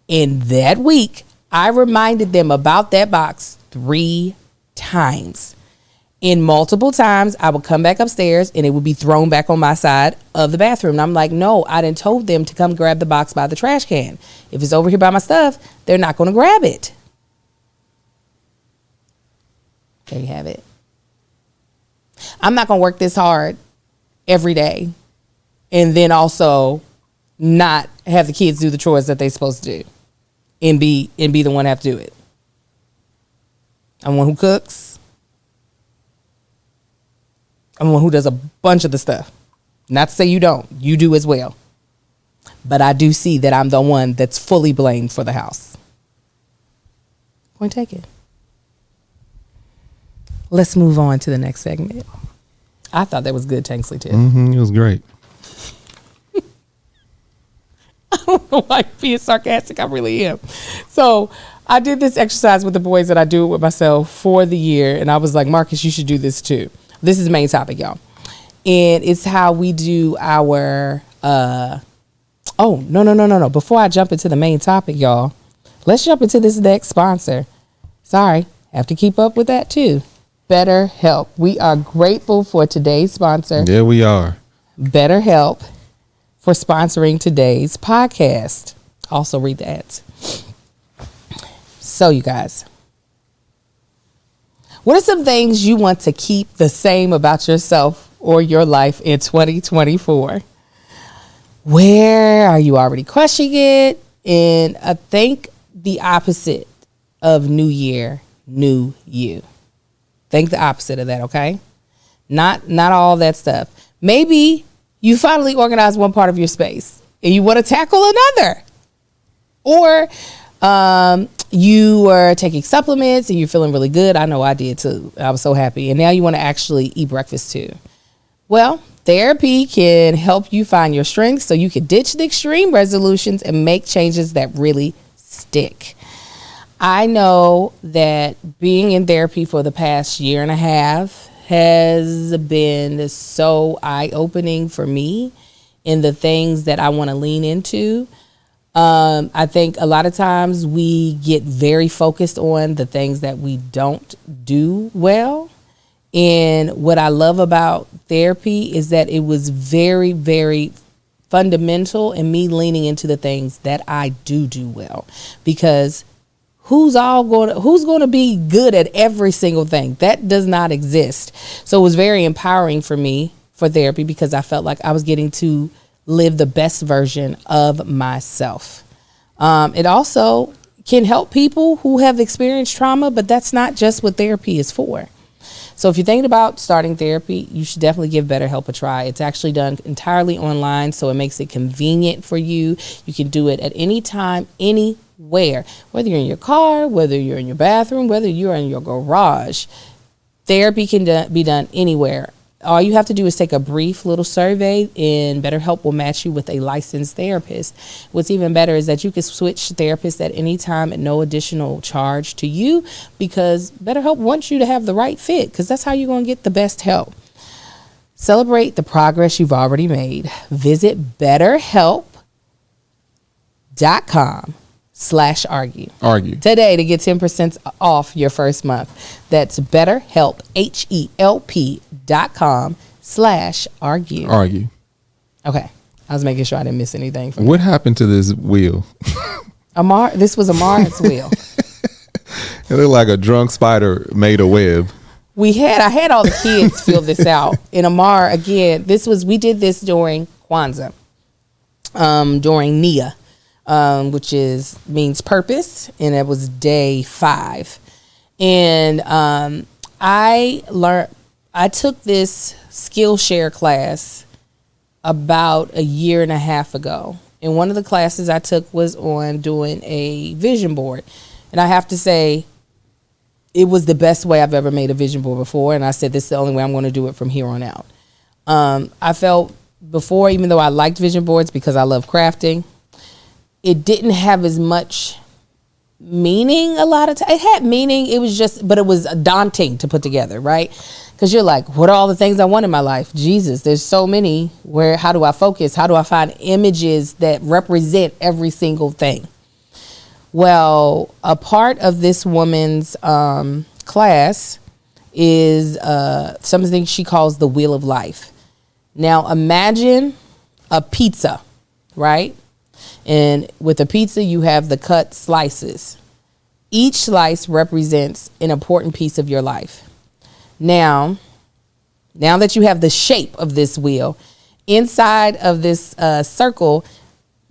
S1: In that week, I reminded them about that box 3 times. In multiple times, I would come back upstairs and it would be thrown back on my side of the bathroom. And I'm like, no, I done told them to come grab the box by the trash can. If it's over here by my stuff, they're not going to grab it. There you have it. I'm not going to work this hard every day, and then also not have the kids do the chores that they're supposed to do, and be the one to have to do it. I'm one who cooks. I'm one who does a bunch of the stuff. Not to say you don't. You do as well. But I do see that I'm the one that's fully blamed for the house. Point taken. Let's move on to the next segment. I thought that was good, Tanksley, too.
S2: It was great.
S1: I don't know why I'm being sarcastic. I really am. So I did this exercise with the boys, and I do it with myself for the year. And I was like, Marcus, you should do this too. This is the main topic, y'all. And it's how we do our, no. Before I jump into the main topic, y'all, let's jump into this next sponsor. Sorry, have to keep up with that too. BetterHelp. We are grateful for today's sponsor.
S2: Yeah, we are.
S1: BetterHelp for sponsoring today's podcast. Also read the ads. So you guys, what are some things you want to keep the same about yourself or your life in 2024? Where are you already crushing it? And I think the opposite of new year, new you. Think the opposite of that, okay? Not all that stuff. Maybe you finally organize one part of your space and you want to tackle another. Or you were taking supplements and you're feeling really good. I know I did too. I was so happy. And now you want to actually eat breakfast too. Well, therapy can help you find your strengths so you can ditch the extreme resolutions and make changes that really stick. I know that being in therapy for the past year and a half has been so eye-opening for me in the things that I want to lean into. I think a lot of times we get very focused on the things that we don't do well. And what I love about therapy is that it was very, very fundamental in me leaning into the things that I do well. Because who's going to be good at every single thing? That does not exist. So it was very empowering for me for therapy because I felt like I was getting to live the best version of myself. It also can help people who have experienced trauma, but that's not just what therapy is for. So if you're thinking about starting therapy, you should definitely give BetterHelp a try. It's actually done entirely online, so it makes it convenient for you. You can do it at any time, anywhere, whether you're in your car, whether you're in your bathroom, whether you're in your garage. Therapy can be done anywhere. All you have to do is take a brief little survey, and BetterHelp will match you with a licensed therapist. What's even better is that you can switch therapists at any time at no additional charge to you, because BetterHelp wants you to have the right fit, because that's how you're going to get the best help. Celebrate the progress you've already made. Visit BetterHelp.com/argue today to get 10% off your first month. That's BetterHelp, HELP.com/argue. Okay. I was making sure I didn't miss anything.
S2: What happened to this wheel?
S1: This was Amar's wheel.
S2: It looked like a drunk spider made a web.
S1: I had all the kids fill this out. And Amar, again, we did this during Kwanzaa, during Nia. Which means purpose, and it was day 5. And I took this Skillshare class about a year and a half ago. And one of the classes I took was on doing a vision board. And I have to say, it was the best way I've ever made a vision board before. And I said, this is the only way I'm going to do it from here on out. I felt before, even though I liked vision boards because I love crafting, it didn't have as much meaning a lot of times. It had meaning. But it was daunting to put together, right? Because you're like, what are all the things I want in my life? Jesus, there's so many. How do I focus? How do I find images that represent every single thing? Well, a part of this woman's class is something she calls the Wheel of Life. Now, imagine a pizza, right? And with a pizza, you have the cut slices. Each slice represents an important piece of your life. Now, Now that you have the shape of this wheel, inside of this circle,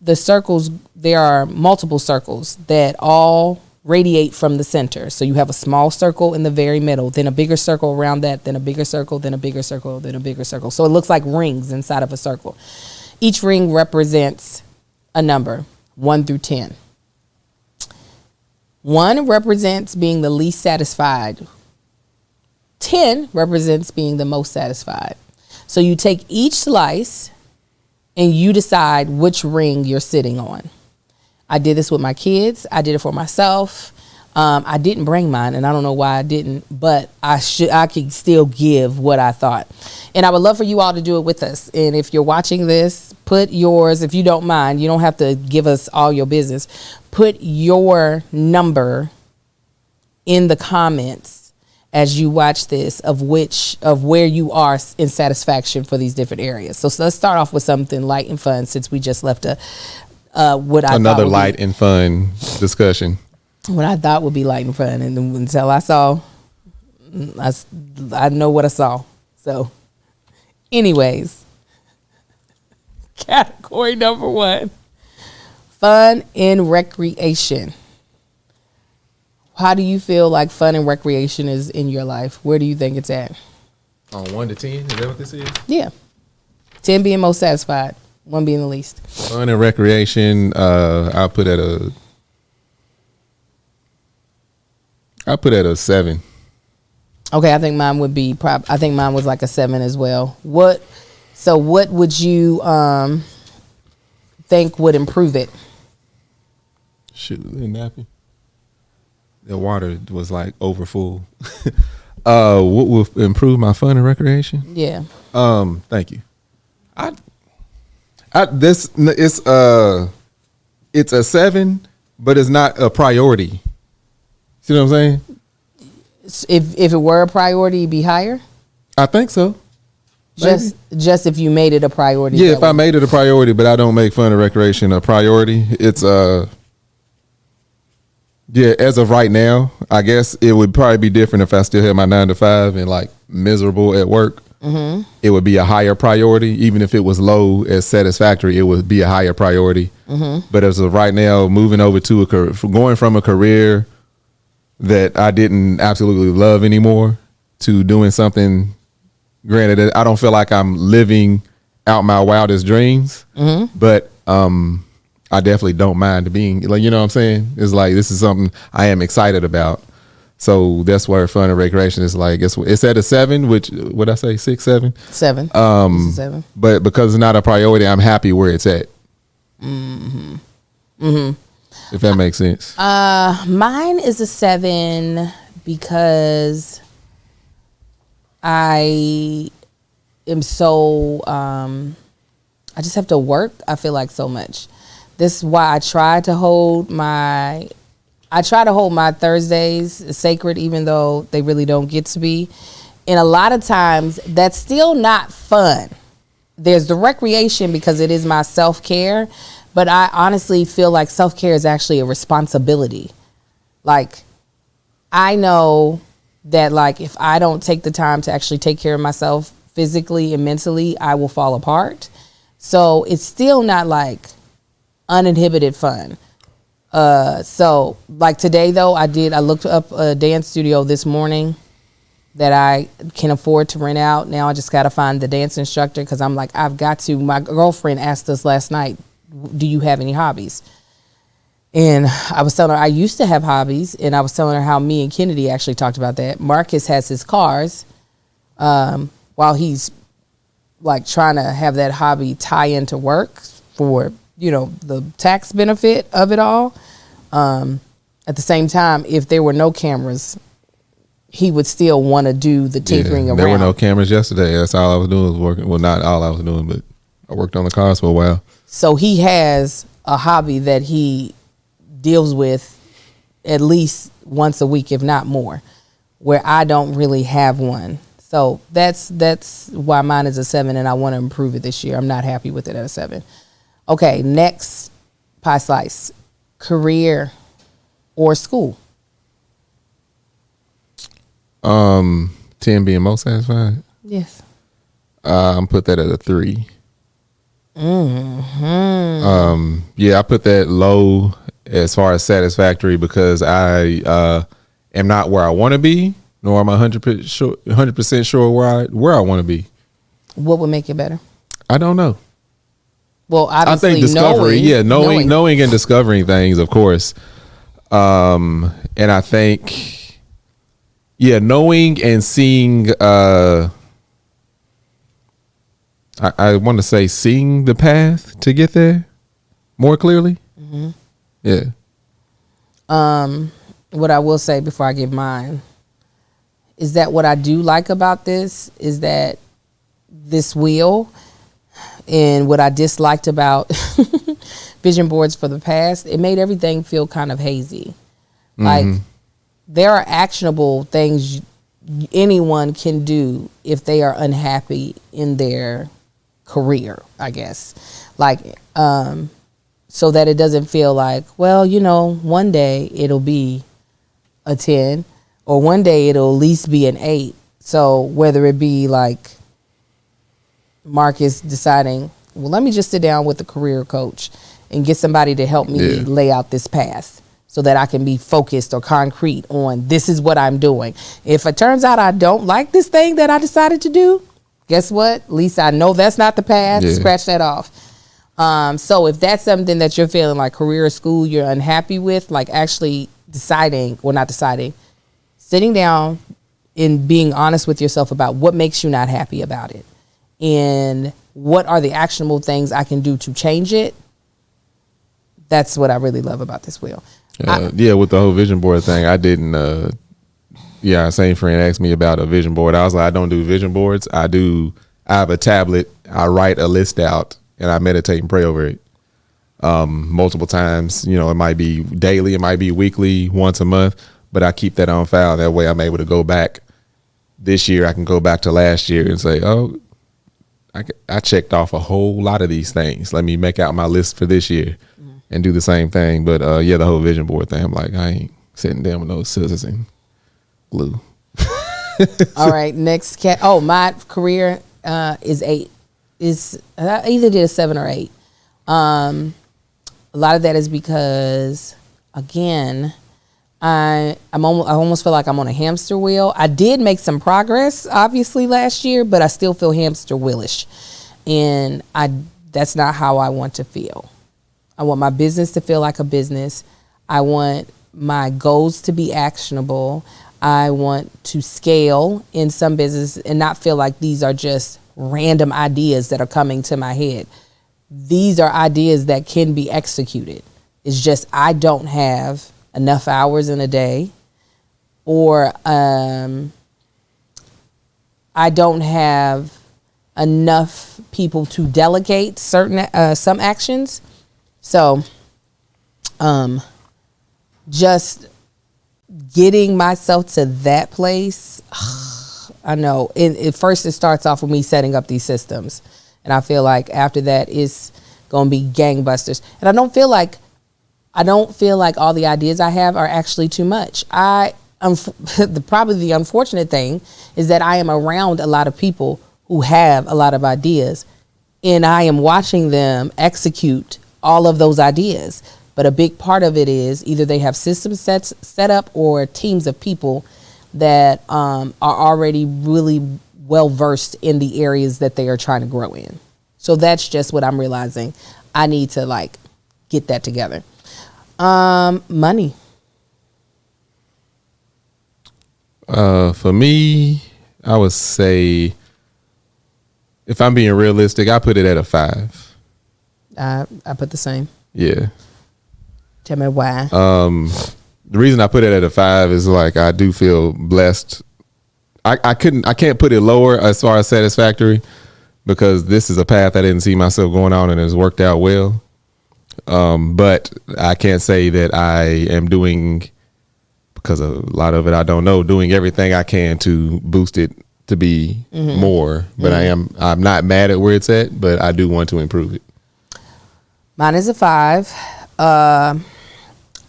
S1: the circles, there are multiple circles that all radiate from the center. So you have a small circle in the very middle, then a bigger circle around that, then a bigger circle, then a bigger circle, then a bigger circle. So it looks like rings inside of a circle. Each ring represents a number, 1 through 10. 1 represents being the least satisfied. 10 represents being the most satisfied. So you take each slice and you decide which ring you're sitting on. I did this with my kids. I did it for myself. I didn't bring mine, and I don't know why I didn't, but I could still give what I thought. And I would love for you all to do it with us. And if you're watching this, put yours, if you don't mind, you don't have to give us all your business. Put your number in the comments as you watch this of where you are in satisfaction for these different areas. So let's start off with something light and fun, since we just left another light
S2: and fun discussion.
S1: What I thought would be light and fun, and until I saw, I know what I saw. So, anyways, category number 1, fun and recreation. How do you feel like fun and recreation is in your life? Where do you think it's at?
S2: On 1 to 10, is that what this is?
S1: Yeah, 10 being most satisfied, 1 being the least.
S2: Fun and recreation, I'll put at a 7.
S1: Okay, I think mine would be I think mine was like a 7 as well. What would you think would improve it?
S2: Shit, nappy. The water was like over full. What would improve my fun and recreation?
S1: Yeah.
S2: Thank you. It's a 7, but it's not a priority. See what I'm saying?
S1: If it were a priority, it'd be higher?
S2: I think so.
S1: Just if you made it a priority.
S2: Yeah, if I made it a priority, but I don't make fun and recreation a priority, it's yeah, as of right now, I guess it would probably be different if I still had my 9 to 5 and like miserable at work. Mm-hmm. It would be a higher priority. Even if it was low as satisfactory, it would be a higher priority. Mm-hmm. But as of right now, moving over to going from a career that I didn't absolutely love anymore to doing something, granted, I don't feel like I'm living out my wildest dreams, but I definitely don't mind being, like, you know what I'm saying? It's like, this is something I am excited about. So that's where fun and recreation is like, it's at a 7, which, what'd I say, 6, 7?
S1: 7. 7.
S2: But because it's not a priority, I'm happy where it's at.
S1: Mm-hmm. Mm-hmm.
S2: If that makes sense.
S1: Mine is a 7 because I am so, I just have to work, I feel like, so much. This is why I try to hold my Thursdays sacred, even though they really don't get to be. And a lot of times that's still not fun. There's the recreation because it is my self-care, but I honestly feel like self-care is actually a responsibility. Like, I know that, like, if I don't take the time to actually take care of myself physically and mentally, I will fall apart. So it's still not like uninhibited fun. So like today though, I looked up a dance studio this morning that I can afford to rent out. Now I just got to find the dance instructor, because I'm like, I've got to. My girlfriend asked us last night, do you have any hobbies? And I was telling her I used to have hobbies, and I was telling her how me and Kennedy actually talked about that. Marcus has his cars, while he's like trying to have that hobby tie into work for, you know, the tax benefit of it all. At the same time, if there were no cameras, he would still want to do the tinkering around.
S2: There were no cameras yesterday. That's all I was doing was working. Well, not all I was doing, but I worked on the cars for a while. So
S1: he has a hobby that he deals with at least once a week, if not more, where I don't really have one. So that's why mine is a 7, and I want to improve it this year. I'm not happy with it at a 7. Okay, next pie slice, career or school.
S2: 10 being most satisfied.
S1: Yes.
S2: I'm put that at a 3. Yeah, I put that low as far as satisfactory because I am not where I want to be, nor am I 100% sure where I want to be.
S1: What would make it better?
S2: I don't know.
S1: Well, obviously,
S2: I think discovery, knowing and discovering things, of course. And I think, knowing and seeing. I want to say seeing the path to get there more clearly. Mm-hmm. Yeah.
S1: What I will say before I give mine is that what I do like about this is that this wheel, and what I disliked about vision boards for the past, it made everything feel kind of hazy. Mm-hmm. Like there are actionable things anyone can do if they are unhappy in their career, I guess. Like, so that it doesn't feel like, well, one day it'll be a 10 or one day it'll at least be an 8. So whether it be like Marcus deciding, well, let me just sit down with a career coach and get somebody to help me lay out this path so that I can be focused or concrete on this is what I'm doing. If it turns out I don't like this thing that I decided to do, guess what? At least I know that's not the path. Yeah. Scratch that off. So if that's something that you're feeling like career or school you're unhappy with, like actually sitting down and being honest with yourself about what makes you not happy about it and what are the actionable things I can do to change it. That's what I really love about this wheel.
S2: With the whole vision board thing, I didn't. Same friend asked me about a vision board. I was like, I don't do vision boards. I have a tablet. I write a list out and I meditate and pray over it multiple times. It might be daily, it might be weekly, once a month, but I keep that on file. That way I'm able to go back this year. I can go back to last year and say, oh, I checked off a whole lot of these things. Let me make out my list for this year and do the same thing. But the whole vision board thing, I'm like, I ain't sitting down with those scissors and glue.
S1: All right, next my career is 8. I either did a 7 or 8. A lot of that is because, again, I almost feel like I'm on a hamster wheel. I did make some progress, obviously, last year, but I still feel hamster wheelish, and that's not how I want to feel. I want my business to feel like a business. I want my goals to be actionable. I want to scale in some business and not feel like these are just random ideas that are coming to my head. These are ideas that can be executed. It's just I don't have enough hours in a day, or I don't have enough people to delegate some actions. So just getting myself to that place, I know. At first, it starts off with me setting up these systems. And I feel like after that, it's going to be gangbusters. And I don't feel like all the ideas I have are actually too much. Probably the unfortunate thing is that I am around a lot of people who have a lot of ideas. And I am watching them execute all of those ideas. But a big part of it is either they have systems set up or teams of people that are already really well versed in the areas that they are trying to grow in. So that's just what I'm realizing. I need to get that together. Money.
S2: For me, I would say, if I'm being realistic, I put it at a 5.
S1: I put the same.
S2: Yeah.
S1: Tell me why.
S2: The reason I put it at a 5 is I do feel blessed. I can't put it lower as far as satisfactory because this is a path I didn't see myself going on and it's worked out well. But I can't say that I am doing, because a lot of it I don't know, doing everything I can to boost it to be more. But I'm not mad at where it's at, but I do want to improve it.
S1: Mine is a 5.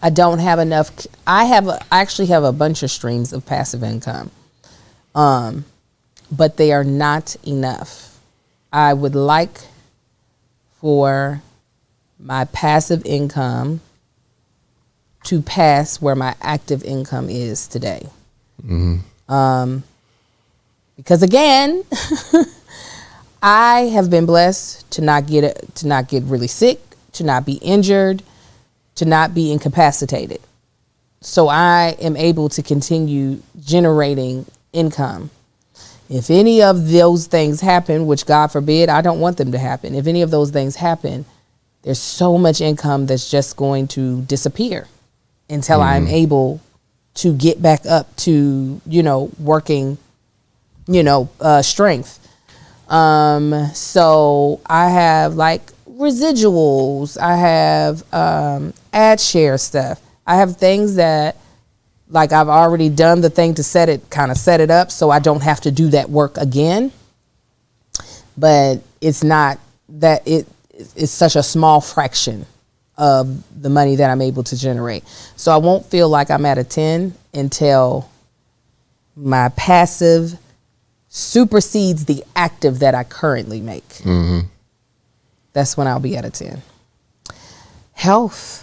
S1: I don't have enough. I actually have a bunch of streams of passive income, but they are not enough I would like for my passive income to pass where my active income is today. Because again, I have been blessed to not get really sick, to not be injured, to not be incapacitated. So I am able to continue generating income. If any of those things happen, which God forbid, I don't want them to happen. If any of those things happen, there's so much income that's just going to disappear until I'm able to get back up to, working, strength. So I have like residuals. I have ad share stuff. I have things that like I've already done the thing to set it up so I don't have to do that work again. But it's not that it's such a small fraction of the money that I'm able to generate. So I won't feel like I'm at a 10 until my passive supersedes the active that I currently make. That's when I'll be at a 10. Health,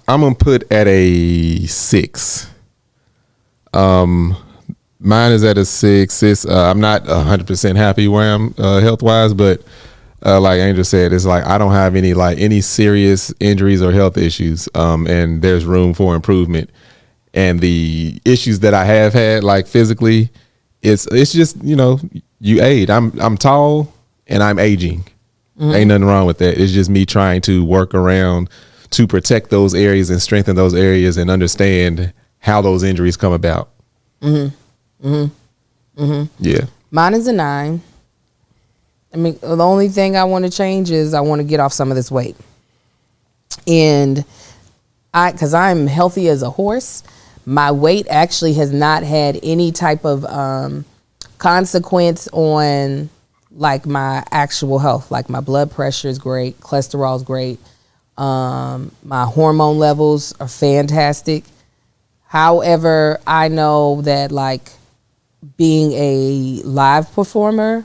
S1: I'm going to put at a 6.
S2: Mine is at a 6. I'm not 100% happy where I'm health-wise, but like Angel said, it's like I don't have any serious injuries or health issues, and there's room for improvement. And the issues that I have had, like physically, it's just you age. I'm tall and I'm aging. Ain't nothing wrong with that. It's just me trying to work around to protect those areas and strengthen those areas and understand how those injuries come about. Yeah.
S1: Mine is a 9. I mean, the only thing I want to change is I want to get off some of this weight. And because I'm healthy as a horse, my weight actually has not had any type of consequence on like my actual health. Like my blood pressure is great. Cholesterol is great. My hormone levels are fantastic. However, I know that like being a live performer,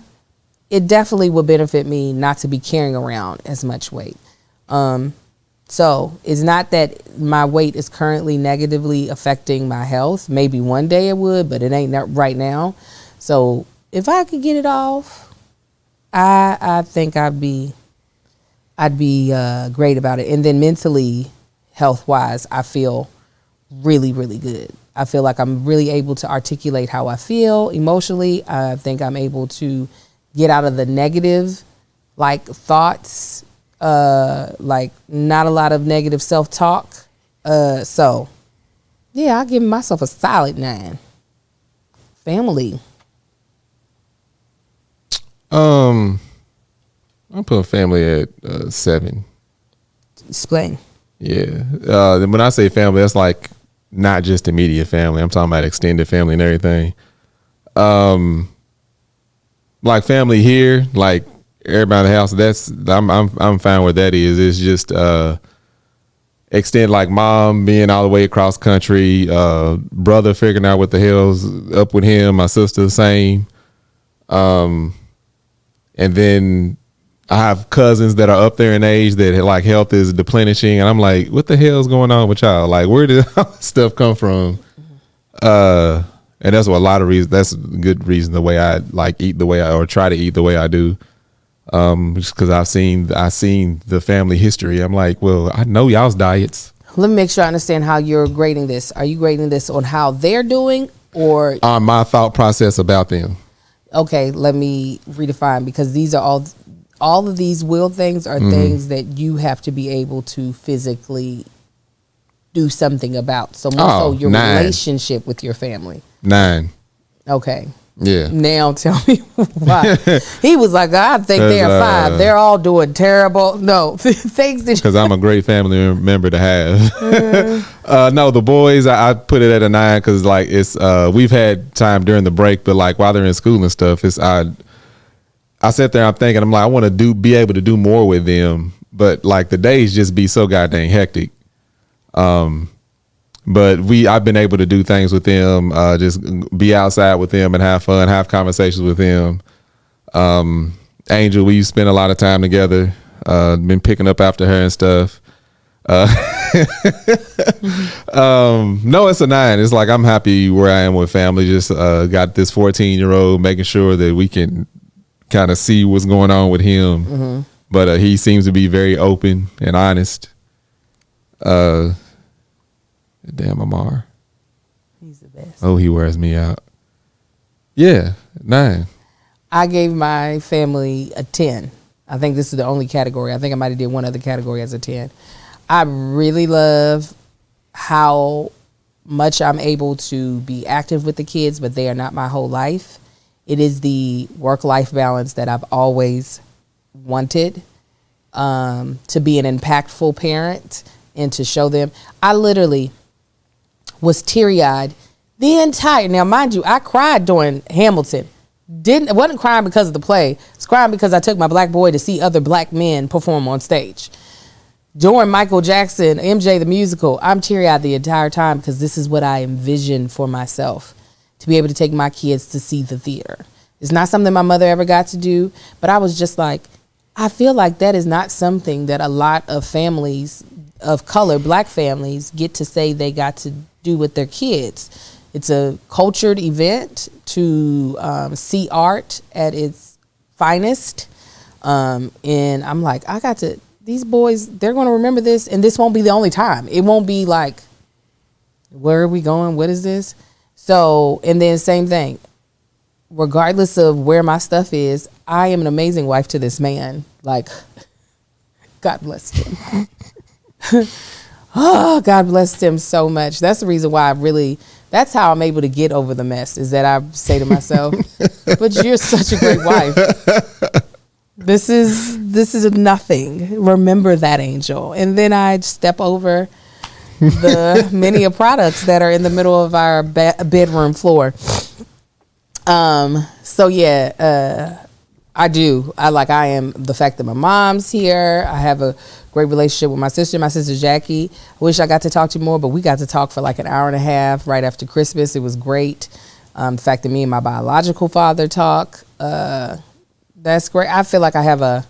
S1: it definitely would benefit me not to be carrying around as much weight. So it's not that my weight is currently negatively affecting my health. Maybe one day it would, but it ain't right now. So if I could get it off, I think I'd be great about it. And then mentally, health-wise, I feel really, really good. I feel like I'm really able to articulate how I feel emotionally. I think I'm able to get out of the negative, like thoughts, like not a lot of negative self-talk. So yeah, I'll give myself a solid 9. Family.
S2: I'll put family at 7.
S1: Explain.
S2: Yeah. When I say family, that's like not just immediate family. I'm talking about extended family and everything. Like family here, like everybody in the house, I'm fine with that. It's just extend like mom being all the way across country, brother figuring out what the hell's up with him, my sister the same. And then I have cousins that are up there in age that like health is deplenishing, and I'm like, what the hell's going on with y'all? Like, where did all this stuff come from? And that's what a lot of reasons. That's a good reason the way I like eat the way or try to eat the way I do. Just because I've seen the family history. I'm like, well, I know y'all's diets.
S1: Let me make sure I understand how you're grading this. Are you grading this on how they're doing or
S2: on my thought process about them?
S1: Okay, let me redefine, because these are all of these will things are things that you have to be able to physically do something about. So more so your
S2: 9.
S1: relationship with your family.
S2: 9.
S1: Okay.
S2: Yeah.
S1: Now tell me why. He was like, I think they're 5. They're all doing terrible. No, things that
S2: because I'm a great family member to have. No, the boys, I put it at a 9 because like it's we've had time during the break, but like while they're in school and stuff, it's I sit there, I'm thinking, I'm like, I want to be able to do more with them, but like the days just be so goddamn hectic. But I've been able to do things with them, just be outside with them and have fun, have conversations with them. Angel, we spend a lot of time together. Been picking up after her and stuff. No, it's a 9. It's like I'm happy where I am with family. Just got this 14-year-old, making sure that we can kind of see what's going on with him. Mm-hmm. But he seems to be very open and honest. Damn, Amar.
S1: He's the best.
S2: Oh, he wears me out. Yeah, 9.
S1: I gave my family a 10. I think this is the only category. I think I might have did one other category as a 10. I really love how much I'm able to be active with the kids, but they are not my whole life. It is the work-life balance that I've always wanted, to be an impactful parent and to show them. I literally was teary-eyed the entire, now mind you, I cried during Hamilton. Wasn't crying because of the play. I was crying because I took my black boy to see other black men perform on stage. During Michael Jackson, MJ the musical, I'm teary-eyed the entire time because this is what I envisioned for myself, to be able to take my kids to see the theater. It's not something my mother ever got to do, but I was just like, I feel like that is not something that a lot of families of color, black families, get to say they got to do with their kids. It's a cultured event to see art at its finest. And I'm like, I got to, these boys, they're going to remember this, and this won't be the only time. It won't be like, where are we going? What is this? So, and then same thing. Regardless of where my stuff is, I am an amazing wife to this man. Like, God bless him. Oh, God bless him so much. That's the reason why that's how I'm able to get over the mess, is that I say to myself, but you're such a great wife. This is nothing. Remember that, Angel. And then I step over the many products that are in the middle of our bedroom floor. So yeah, I am the fact that my mom's here. I have a great relationship with my sister Jackie. I wish I got to talk to you more, but we got to talk for like an hour and a half right after Christmas. It was great. The fact that me and my biological father talk, that's great. I feel like I have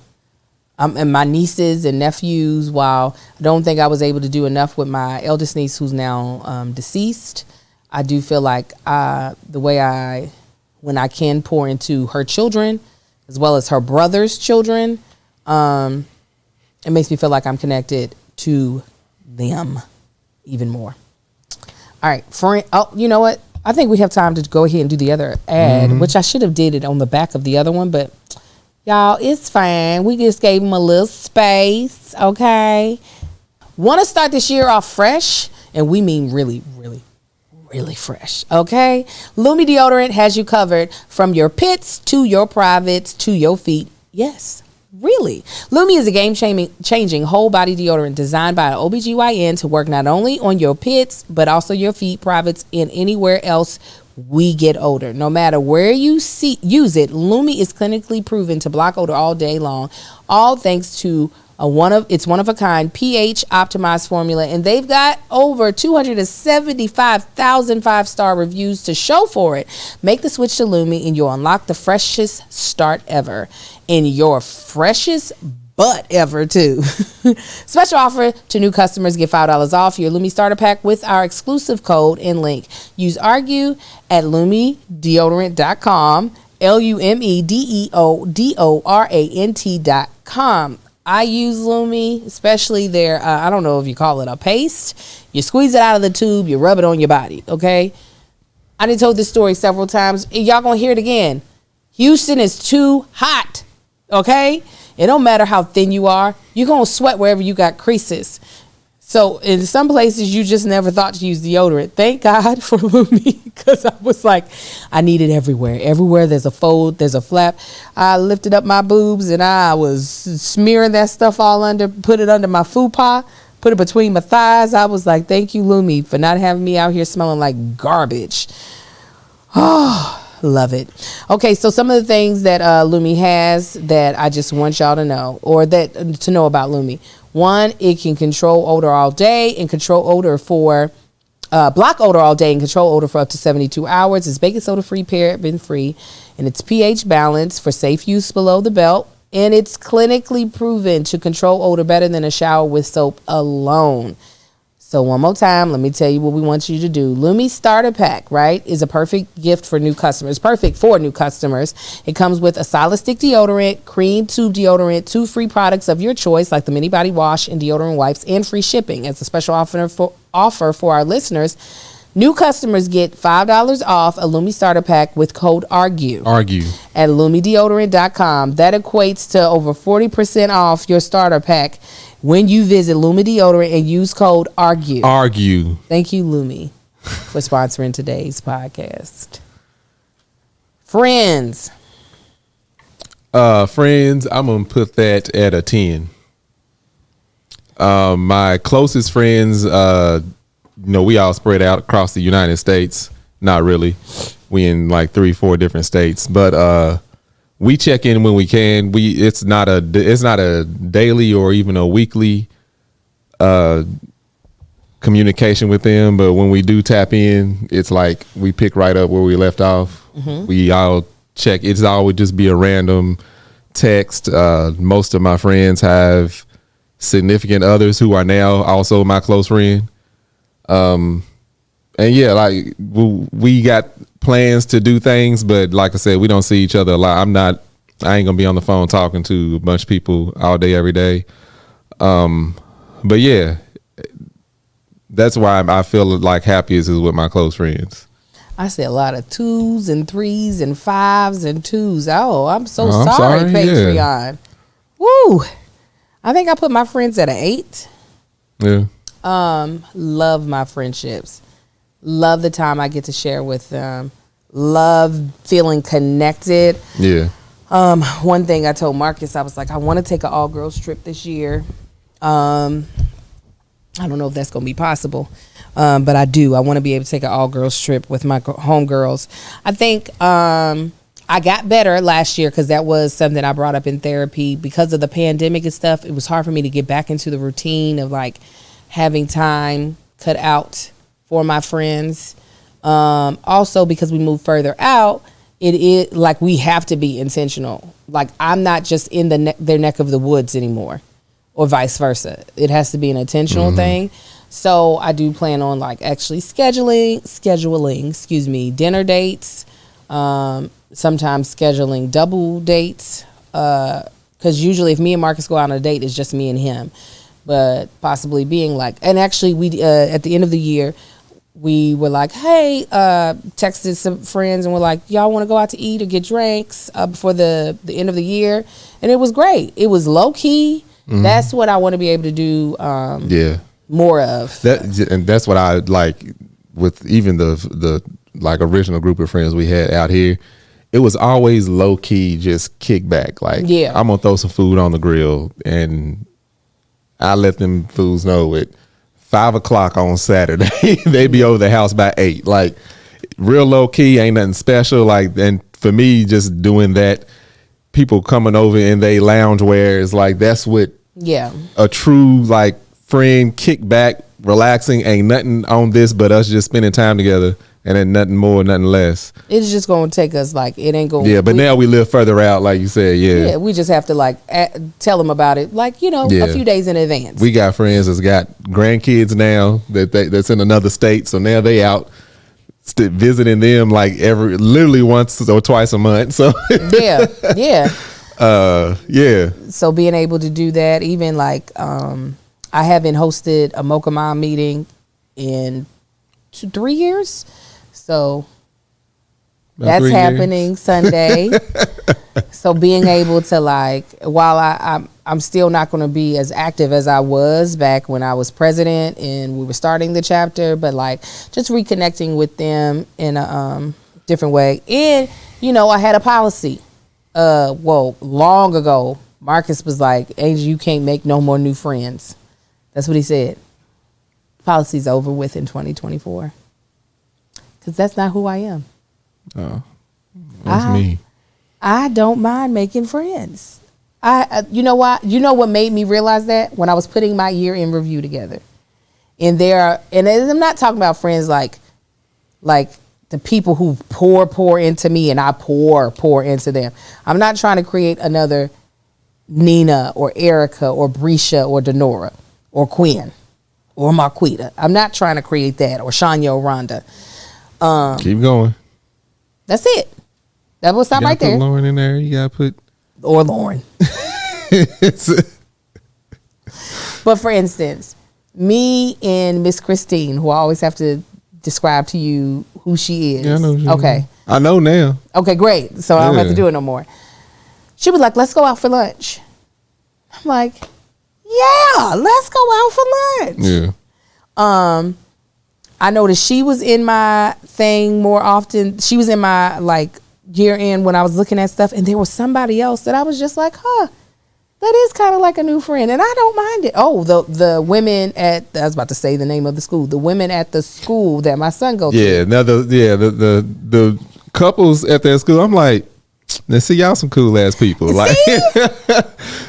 S1: and my nieces and nephews, while I don't think I was able to do enough with my eldest niece who's now deceased, I do feel like when I can pour into her children as well as her brother's children, it makes me feel like I'm connected to them even more. All right, you know what? I think we have time to go ahead and do the other ad, which I should have did it on the back of the other one, but y'all, it's fine. We just gave them a little space, okay? Want to start this year off fresh, and we mean really, really, really fresh, okay? Lumi deodorant has you covered from your pits to your privates to your feet. Yes, really. Lumi is a game-changing whole body deodorant designed by an OBGYN to work not only on your pits, but also your feet, privates, and anywhere else we get odor. No matter where you use it, Lumi is clinically proven to block odor all day long, all thanks to its one-of-a-kind pH optimized formula, and they've got over 275,000 5-star reviews to show for it. Make the switch to Lumi and you'll unlock the freshest start ever in your freshest butt ever too. Special offer to new customers: get $5 off your Lumi starter pack with our exclusive code and link. Use ARGUE at LumiDeodorant.com, LumiDeodorant.com. I use Lumi, especially their, I don't know if you call it a paste. You squeeze it out of the tube, you rub it on your body, okay? I done told this story several times. Y'all gonna hear it again. Houston is too hot, okay? It don't matter how thin you are. You're gonna sweat wherever you got creases. So in some places, you just never thought to use deodorant. Thank God for Lumi, because I was like, I need it everywhere. Everywhere there's a fold, there's a flap. I lifted up my boobs and I was smearing that stuff all under, put it under my fupa, put it between my thighs. I was like, thank you, Lumi, for not having me out here smelling like garbage. Oh, love it. Okay, so some of the things that Lumi has that I just want y'all to know, or that to know about Lumi. One, it can control odor all day and control odor for block odor all day and control odor for up to 72 hours. It's baking soda free, paraben free, and it's pH balanced for safe use below the belt. And it's clinically proven to control odor better than a shower with soap alone. So one more time, let me tell you what we want you to do. Lumi Starter Pack, right, is a perfect gift for new customers. Perfect for new customers. It comes with a solid stick deodorant, cream tube deodorant, 2 free products of your choice, like the mini body wash and deodorant wipes, and free shipping. As a special offer for our listeners, new customers get $5 off a Lumi Starter Pack with code ARGUE. At LumiDeodorant.com. That equates to over 40% off your starter pack when you visit Lumi Deodorant and use code ARGUE. Thank you, Lumi, for sponsoring today's podcast. Friends,
S2: I'm going to put that at a 10. My closest friends, we all spread out across the United States. Not really. We in like 3-4 different states, but we check in when we can. It's not a daily or even a weekly communication with them, but when we do tap in, it's like we pick right up where we left off. Mm-hmm. We all check. It's always just be a random text. Most of my friends have significant others who are now also my close friend. And yeah, like we got plans to do things, but like I said, we don't see each other a lot. I ain't gonna be on the phone talking to a bunch of people all day, every day. But yeah, that's why I feel like happiest is with my close friends.
S1: I see a lot of 2s and 3s and 5s and 2s. Oh, I'm sorry, Patreon. Yeah. Woo! I think I put my friends at an 8.
S2: Yeah.
S1: Love my friendships. Love the time I get to share with them. Love feeling connected.
S2: Yeah.
S1: One thing I told Marcus, I was like, I want to take an all-girls trip this year. I don't know if that's going to be possible, but I do. I want to be able to take an all-girls trip with my homegirls. I think I got better last year because that was something I brought up in therapy. Because of the pandemic and stuff, it was hard for me to get back into the routine of like having time cut out for my friends. Also, because we moved further out, it is like we have to be intentional. Like I'm not just in their neck of the woods anymore, or vice versa. It has to be an intentional thing. So I do plan on like actually scheduling, dinner dates. Sometimes scheduling double dates. Because usually if me and Marcus go out on a date, it's just me and him. But possibly being like, and actually we at the end of the year, we were like, hey, texted some friends and we're like, y'all want to go out to eat or get drinks before the end of the year? And it was great. It was low key. Mm-hmm. That's what I want to be able to do more of.
S2: And that's what I like with even the like original group of friends we had out here. It was always low key, just kick back. Like, yeah, I'm going to throw some food on the grill and I let them fools know it. 5 o'clock on Saturday, they be over the house by 8. Like real low key, ain't nothing special. Like, and for me, just doing that, people coming over in they loungewear is like that's what a true like friend kick back, relaxing. Ain't nothing on this but us just spending time together, and then nothing more, nothing less.
S1: It's just gonna take us like it ain't gonna.
S2: Yeah, but now we live further out, like you said. Yeah,
S1: we just have to like tell them about it, like a few days in advance.
S2: We got friends that's got grandkids now that's in another state, so now they out visiting them like literally once or twice a month. So
S1: yeah.
S2: Yeah.
S1: So being able to do that, even like I haven't hosted a Mocha Mom meeting in 2-3 years. So that's happening Sunday. So being able to like, while I'm still not going to be as active as I was back when I was president and we were starting the chapter, but like just reconnecting with them in a different way. And, I had a policy. Long ago, Marcus was like, Angel, you can't make no more new friends. That's what he said. Policy's over with in 2024. Because that's not who I am.
S2: Oh, that's me.
S1: I don't mind making friends. You know what made me realize that? When I was putting my year in review together. And I'm not talking about friends like the people who pour into me and I pour into them. I'm not trying to create another Nina or Erica or Brescia or Denora or Quinn or Marquita. I'm not trying to create that, or Shania or Rhonda.
S2: Keep going.
S1: That's it. That will stop right there.
S2: Put Lauren in there. You gotta put
S1: or Lauren. But for instance, me and Miss Christine, who I always have to describe to you who she is.
S2: Yeah, I know who she
S1: okay.
S2: is. I know now.
S1: Okay, great. So I don't have to do it no more. She was like, let's go out for lunch. I'm like, yeah, let's go out for lunch.
S2: Yeah.
S1: I noticed she was in my thing more often. She was in my like year end when I was looking at stuff, and there was somebody else that I was just like, that is kind of like a new friend, and I don't mind it. Oh, the women at, I was about to say the name of the school, the women at the school that my son goes to.
S2: Yeah, now the couples at that school, I'm like, let's see, y'all some cool ass people. Like,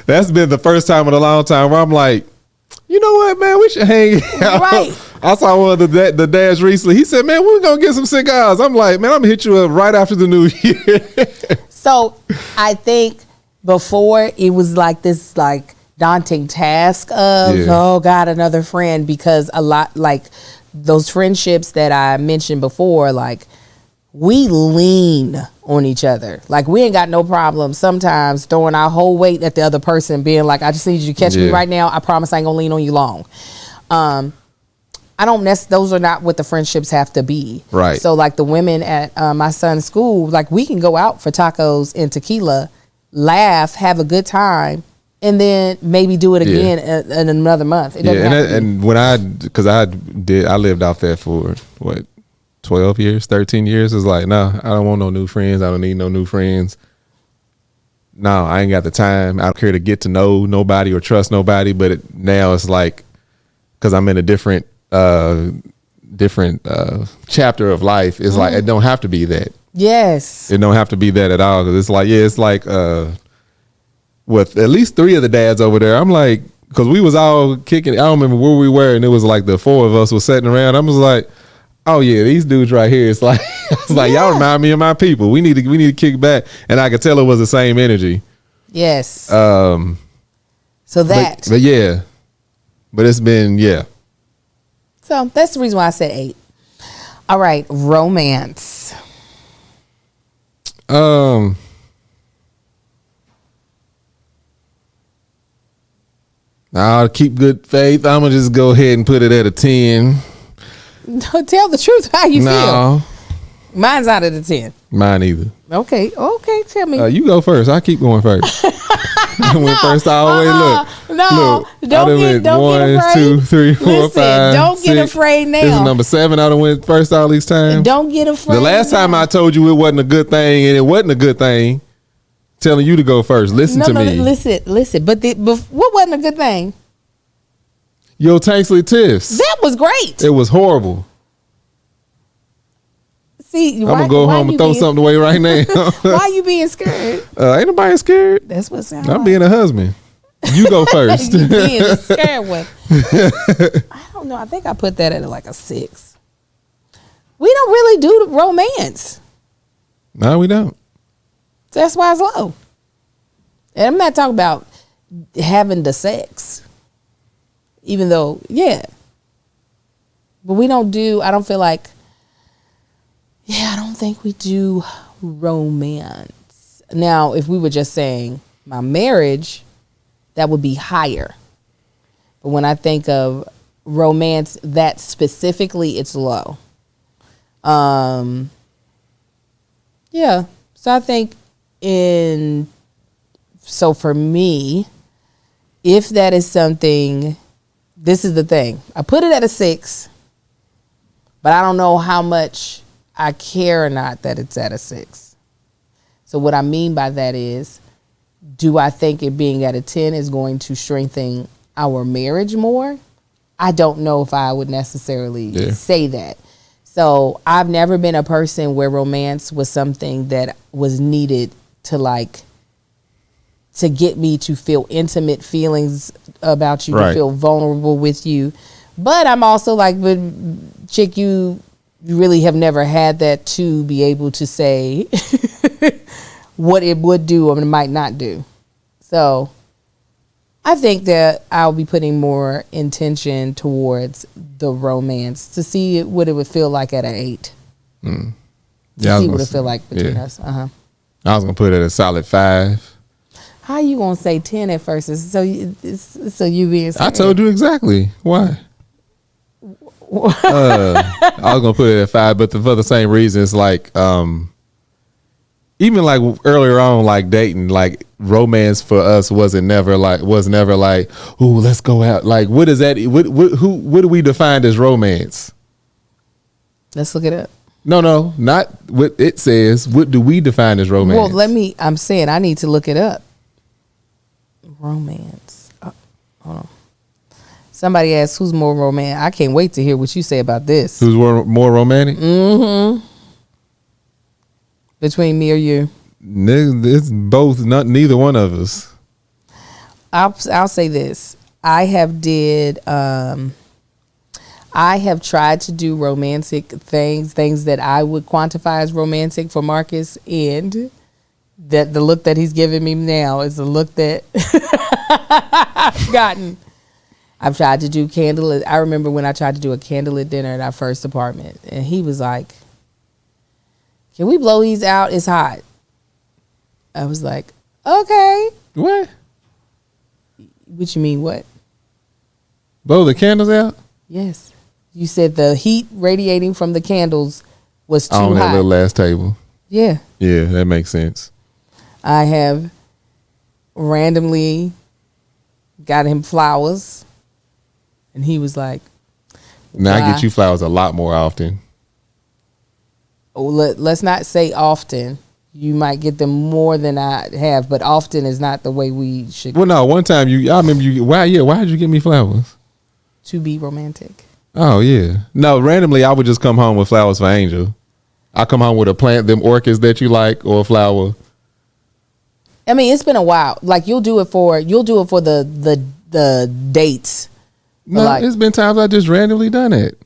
S2: that's been the first time in a long time where I'm like, you know what, man, we should hang out. Right. I saw one of the dads recently. He said, man, we're going to get some cigars. I'm like, man, I'm going to hit you up right after the new year.
S1: So I think before it was like this like daunting task of, oh God, another friend, because a lot like those friendships that I mentioned before, like we lean on each other. Like we ain't got no problem sometimes throwing our whole weight at the other person, being like, I just need you to catch me right now. I promise I ain't gonna lean on you long. I don't those are not what the friendships have to be.
S2: Right.
S1: So like the women at my son's school, like we can go out for tacos and tequila, laugh, have a good time, and then maybe do it again in another month. It doesn't have to be.
S2: And when I lived out there for what, 12 years, 13 years. It's like, no, I don't want no new friends. I don't need no new friends. No, I ain't got the time. I don't care to get to know nobody or trust nobody. But now it's like, because I'm in a different chapter of life. It's like, it don't have to be that.
S1: Yes.
S2: It don't have to be that at all. Because it's like, with at least 3 of the dads over there, I'm like, because we was all kicking. I don't remember where we were, and it was like the 4 of us was sitting around. I was like, oh yeah, these dudes right here. It's like, y'all remind me of my people. We need to kick back, and I could tell it was the same energy.
S1: Yes.
S2: So
S1: that.
S2: But yeah, but it's been
S1: So that's the reason why I said 8. All right, romance.
S2: I'll keep good faith. I'm gonna just go ahead and put it at a 10.
S1: No, tell the truth. How you feel? Mine's out of the 10.
S2: Mine either.
S1: Okay. Tell me.
S2: You go first. I keep going first. I went first all the way.
S1: Look. Don't get afraid. 1, 2, 3, 4, 5. Don't get afraid now.
S2: This is number 7. I done went first all these times.
S1: Don't get afraid.
S2: The last time I told you it wasn't a good thing, and it wasn't a good thing, telling you to go first. Listen to me.
S1: Listen. But what wasn't a good thing?
S2: Yo, Tanksley Tiffs.
S1: That was great.
S2: It was horrible.
S1: See,
S2: I'm gonna go home and throw something away right now.
S1: Why you being scared?
S2: Ain't nobody scared.
S1: That's what sounds.
S2: I'm being a husband. You go first.
S1: You being a scared one. I don't know. I think I put that at like a 6. We don't really do the romance.
S2: No, we don't.
S1: That's why it's low. And I'm not talking about having the sex. Even though, but we don't do, I don't feel like, I don't think we do romance. Now, if we were just saying my marriage, that would be higher. But when I think of romance, that specifically, it's low. So I think so for me, if that is something, this is the thing. I put it at a 6, but I don't know how much I care or not that it's at a 6. So what I mean by that is, do I think it being at a 10 is going to strengthen our marriage more? I don't know if I would necessarily say that. So I've never been a person where romance was something that was needed to get me to feel intimate feelings about you, to feel vulnerable with you. But I'm also like, but chick, you you really have never had that to be able to say what it would do or it might not do. So I think that I'll be putting more intention towards the romance to see what it would feel like at an 8.
S2: Mm.
S1: To see what it feel like between us. I
S2: was gonna put it at a solid 5.
S1: How you gonna say 10 at first? So you being scared.
S2: I told you exactly why. I was gonna put it at 5, but for the same reasons, like even like earlier on, like dating, like romance for us was never like, ooh, let's go out. Like, what is that? What do we define as romance?
S1: Let's look it up.
S2: No, not what it says. What do we define as romance?
S1: Well, I'm saying I need to look it up. Romance. Oh, hold on. Somebody asked, who's more romantic? I can't wait to hear what you say about this.
S2: Who's more romantic?
S1: Mm-hmm. Between me or you?
S2: It's both. Neither one of us.
S1: I'll say this. I have tried to do romantic things that I would quantify as romantic for Marcus, and that the look that he's giving me now is the look that I've gotten. I've tried to do candlelit. I remember when I tried to do a candlelit dinner at our first apartment, and he was like, "Can we blow these out? It's hot." I was like, "Okay."
S2: What?
S1: What you mean, what?
S2: Blow the candles out?
S1: Yes. You said the heat radiating from the candles was too hot.
S2: On that little last table.
S1: Yeah.
S2: Yeah, that makes sense.
S1: I have randomly got him flowers, and he was like,
S2: now I get you flowers a lot more often.
S1: Oh, let's not say often. You might get them more than I have, but often is not the way we should.
S2: Well, no, one time I remember you. Why did you give me flowers?
S1: To be romantic.
S2: Oh yeah. No, randomly I would just come home with flowers for Angel. I come home with a plant, them orchids that you like, or a flower.
S1: I mean, it's been a while. Like you'll do it for the dates.
S2: No, like, it's been times I just randomly done it.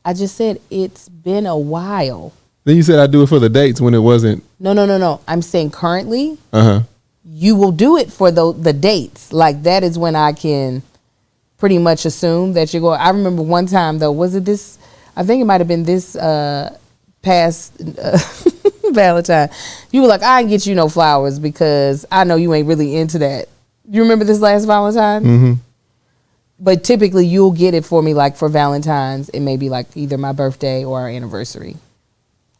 S1: I just said it's been a while.
S2: Then you said I do it for the dates when it wasn't.
S1: No. I'm saying currently.
S2: Uh-huh.
S1: You will do it for the dates. Like that is when I can pretty much assume that you're going. I remember one time though, was it this? I think it might have been this past Valentine. You were like, I ain't get you no flowers because I know you ain't really into that. You remember this last Valentine?
S2: Mm-hmm. But
S1: typically you'll get it for me like for Valentine's. It may be like either my birthday or our anniversary.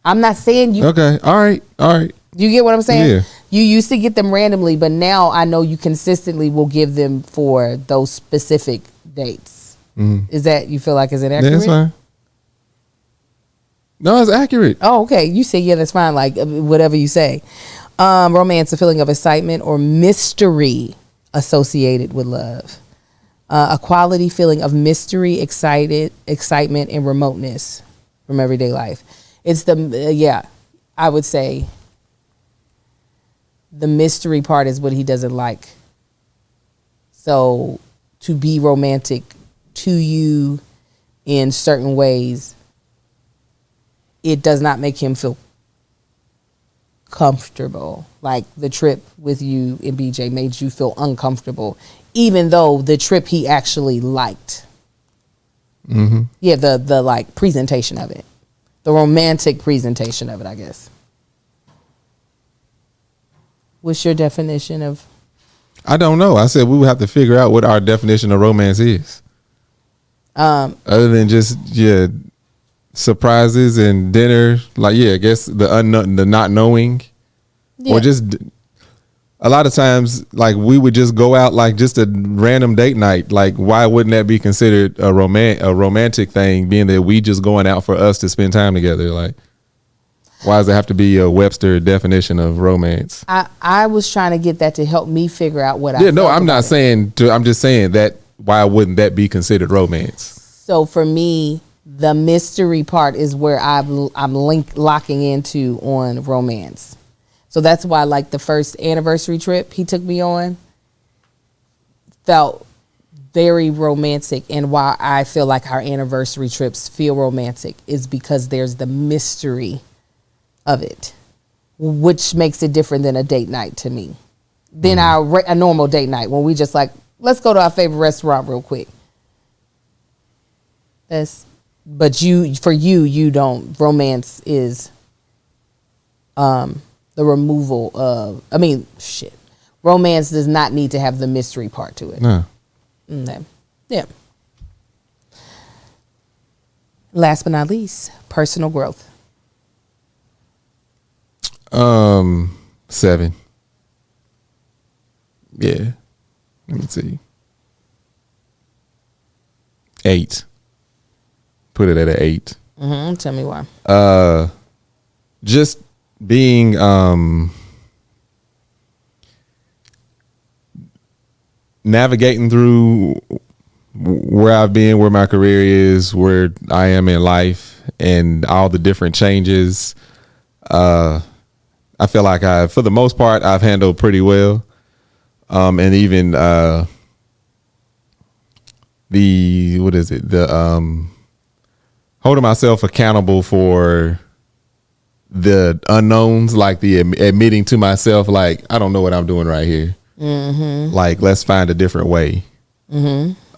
S1: I'm not saying you.
S2: Okay. All right.
S1: You get what I'm saying?
S2: Yeah.
S1: You used to get them randomly, but now I know you consistently will give them for those specific dates.
S2: Mm-hmm.
S1: Is that, you feel like, is it accurate?
S2: Yeah, that's fine. No, it's accurate.
S1: Oh, okay. You say, yeah, that's fine. Like whatever you say. Romance, a feeling of excitement or mystery associated with love. A quality feeling of mystery, excitement, and remoteness from everyday life. It's I would say the mystery part is what he doesn't like. So to be romantic to you in certain ways, it does not make him feel comfortable. Like the trip with you and BJ made you feel uncomfortable, even though the trip he actually liked.
S2: Mm-hmm.
S1: Yeah, the like presentation of it. The romantic presentation of it, I guess. What's your definition of?
S2: I don't know. I said we would have to figure out what our definition of romance is. Other than just surprises and dinner, like I guess the not knowing, or just a lot of times like we would just go out like just a random date night. Like why wouldn't that be considered a romantic thing, being that we just going out for us to spend time together? Like why does it have to be a Webster definition of romance?
S1: I was trying to get that to help me figure out what
S2: I'm not saying I'm just saying that why wouldn't that be considered romance?
S1: So for me, the mystery part is where I'm locking into on romance. So that's why like the first anniversary trip he took me on felt very romantic, and why I feel like our anniversary trips feel romantic is because there's the mystery of it, which makes it different than a date night to me, than a normal date night when we just like, let's go to our favorite restaurant real quick. But you don't. Romance is the removal of. Romance does not need to have the mystery part to it.
S2: No.
S1: Okay. Yeah. Last but not least, personal growth.
S2: 7. Yeah. Let me see. 8. Put it at an 8.
S1: Tell me why.
S2: Just being navigating through where I've been, where my career is, where I am in life, and all the different changes. I feel like for the most part, I've handled pretty well. And even holding myself accountable for the unknowns, like the admitting to myself, like, I don't know what I'm doing right here. Like, let's find a different way.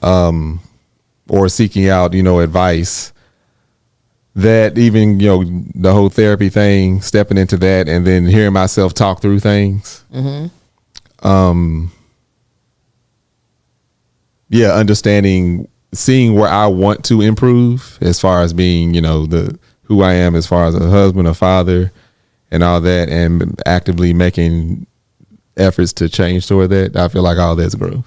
S2: Or seeking out, advice. That even, the whole therapy thing, stepping into that, and then hearing myself talk through things. Understanding, seeing where I want to improve as far as being, who I am as far as a husband, a father, and all that, and actively making efforts to change toward that. I feel like all that's growth.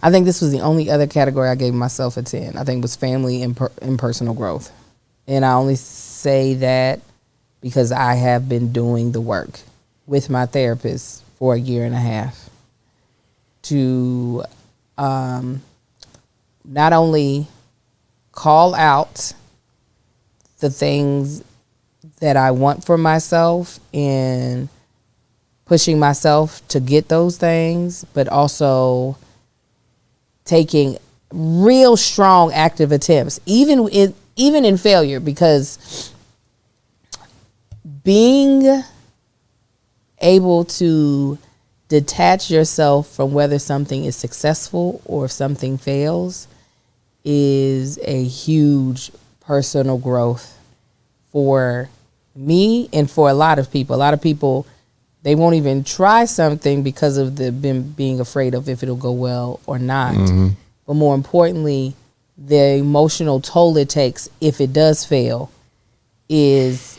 S1: I think this was the only other category I gave myself a 10. I think it was family and personal growth. And I only say that because I have been doing the work with my therapist for a year and a half to not only call out the things that I want for myself and pushing myself to get those things, but also taking real strong active attempts, even in failure, because being able to detach yourself from whether something is successful or if something fails is a huge personal growth for me and for a lot of people. A lot of people, they won't even try something because of being afraid of if it'll go well or not. But more importantly, the emotional toll it takes if it does fail is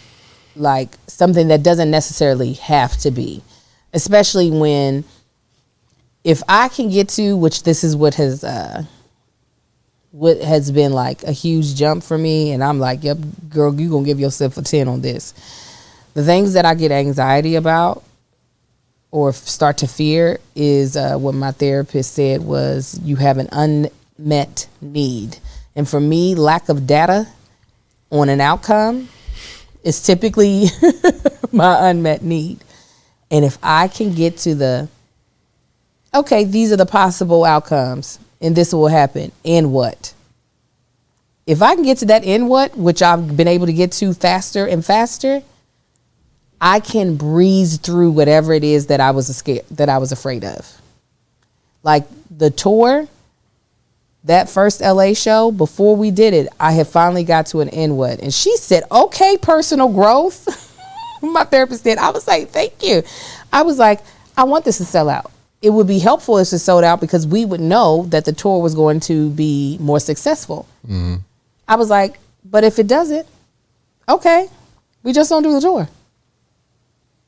S1: like something that doesn't necessarily have to be. Especially when, if I can get to, which this is what has been like a huge jump for me, and I'm like, yep, girl, you gonna give yourself a 10 on this. The things that I get anxiety about or start to fear is what my therapist said was, you have an unmet need. And for me, lack of data on an outcome is typically my unmet need. And if I can get to okay, these are the possible outcomes and this will happen, and what? If I can get to that and what, which I've been able to get to faster and faster, I can breeze through whatever it is that I was afraid of. Like the tour, that first LA show, before we did it, I had finally got to an and what. And she said, okay, personal growth. My therapist did. I was like, thank you. I was like, I want this to sell out. It would be helpful if it sold out because we would know that the tour was going to be more successful. I was like, but if it doesn't, okay, we just don't do the tour.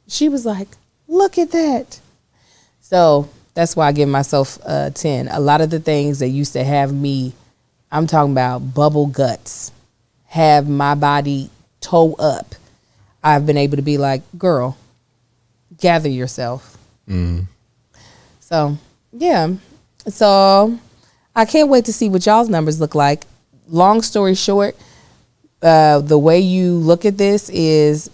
S1: She was like, look at that. So that's why I give myself a 10. A lot of the things that used to have me, I'm talking about bubble guts, have my body toe up, I've been able to be like, girl, gather yourself. So, yeah. So, I can't wait to see what y'all's numbers look like. Long story short, the way you look at this is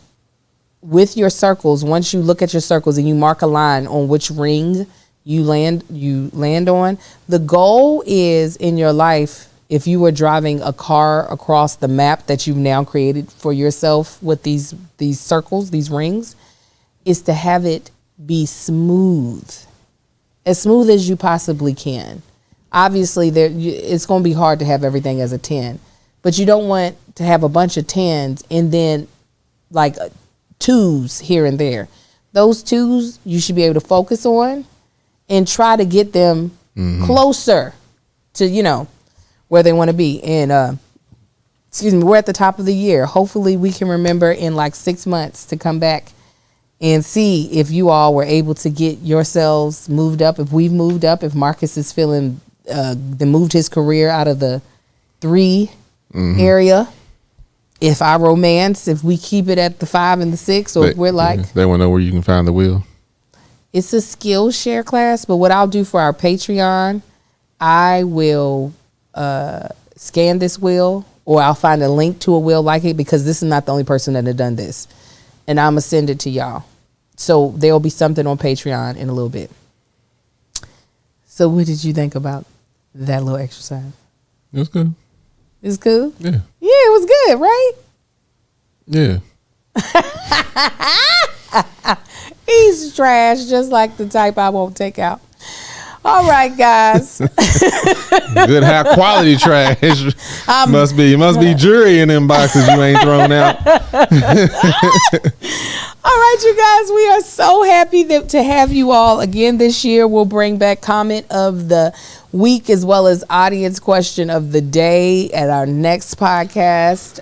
S1: with your circles. Once you look at your circles and you mark a line on which ring you land on. The goal is in your life, if you were driving a car across the map that you've now created for yourself with these circles, these rings, is to have it be smooth. As smooth as you possibly can. Obviously, it's going to be hard to have everything as a 10. But you don't want to have a bunch of 10s and then like 2s here and there. Those 2s you should be able to focus on and try to get them closer to, where they want to be. And, we're at the top of the year. Hopefully we can remember in like 6 months to come back and see if you all were able to get yourselves moved up. If we've moved up, if Marcus is feeling, moved his career out of the 3 area. If our romance, if we keep it at the 5 and the 6, or if we're like.
S2: They want to know where you can find the wheel.
S1: It's a Skillshare class, but what I'll do for our Patreon, I will scan this wheel, or I'll find a link to a wheel like it, because this is not the only person that have done this. And I'm going to send it to y'all. So there'll be something on Patreon in a little bit. So what did you think about that little exercise?
S2: It was good.
S1: It's cool?
S2: Yeah.
S1: Yeah, it was good, right?
S2: Yeah.
S1: He's trash, just like the type I won't take out. All right, guys.
S2: Good high quality trash. Must be jury in them boxes you ain't thrown out.
S1: All right, you guys, we are so happy to have you all again this year. We'll bring back comment of the week as well as audience question of the day at our next podcast.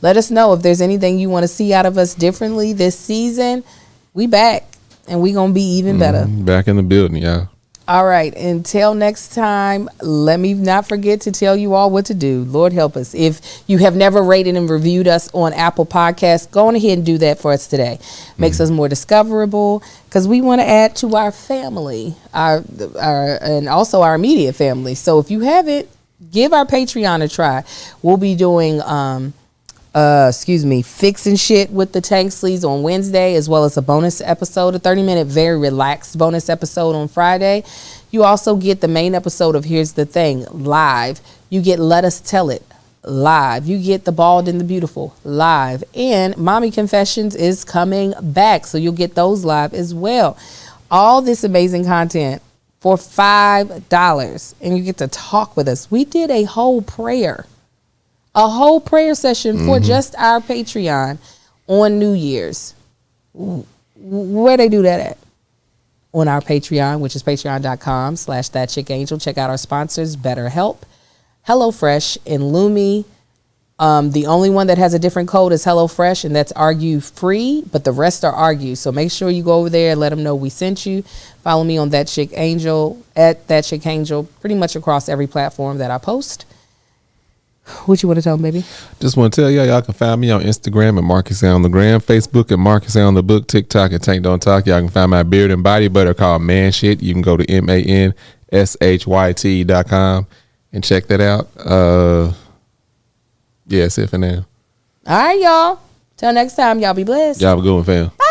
S1: Let us know if there's anything you want to see out of us differently this season. We back, and we gonna be even better.
S2: Back in the building, y'all.
S1: All right. Until next time, let me not forget to tell you all what to do. Lord help us. If you have never rated and reviewed us on Apple Podcasts, go on ahead and do that for us today. Makes us more discoverable, because we want to add to our family, and also our immediate family. So if you haven't, give our Patreon a try. We'll be doing fixing shit with the Tanksleys on Wednesday, as well as a bonus episode, a 30-minute, very relaxed bonus episode on Friday. You also get the main episode of Here's the Thing live. You get Let Us Tell It live. You get The Bald and the Beautiful live. And Mommy Confessions is coming back, so you'll get those live as well. All this amazing content for $5, and you get to talk with us. We did a whole prayer session for just our Patreon on New Year's. Where they do that at? On our Patreon, which is patreon.com/thatchickangel. Check out our sponsors, BetterHelp, HelloFresh, and Lumi. The only one that has a different code is HelloFresh, and that's Argue Free, but the rest are Argue. So make sure you go over there and let them know we sent you. Follow me on That Chick Angel, at That Chick Angel, pretty much across every platform that I post. What you want to tell them, baby?
S2: Just want to tell y'all can find me on Instagram at Marcus on the Gram, Facebook at Marcus on the Book, TikTok at Tank Don't Talk. Y'all can find my beard and body butter called Man Shit. You can go to manShyt.com and check that out. Yeah, that's it for now.
S1: All right, y'all. Till next time, y'all be blessed.
S2: Y'all have a good one, fam.
S1: Bye.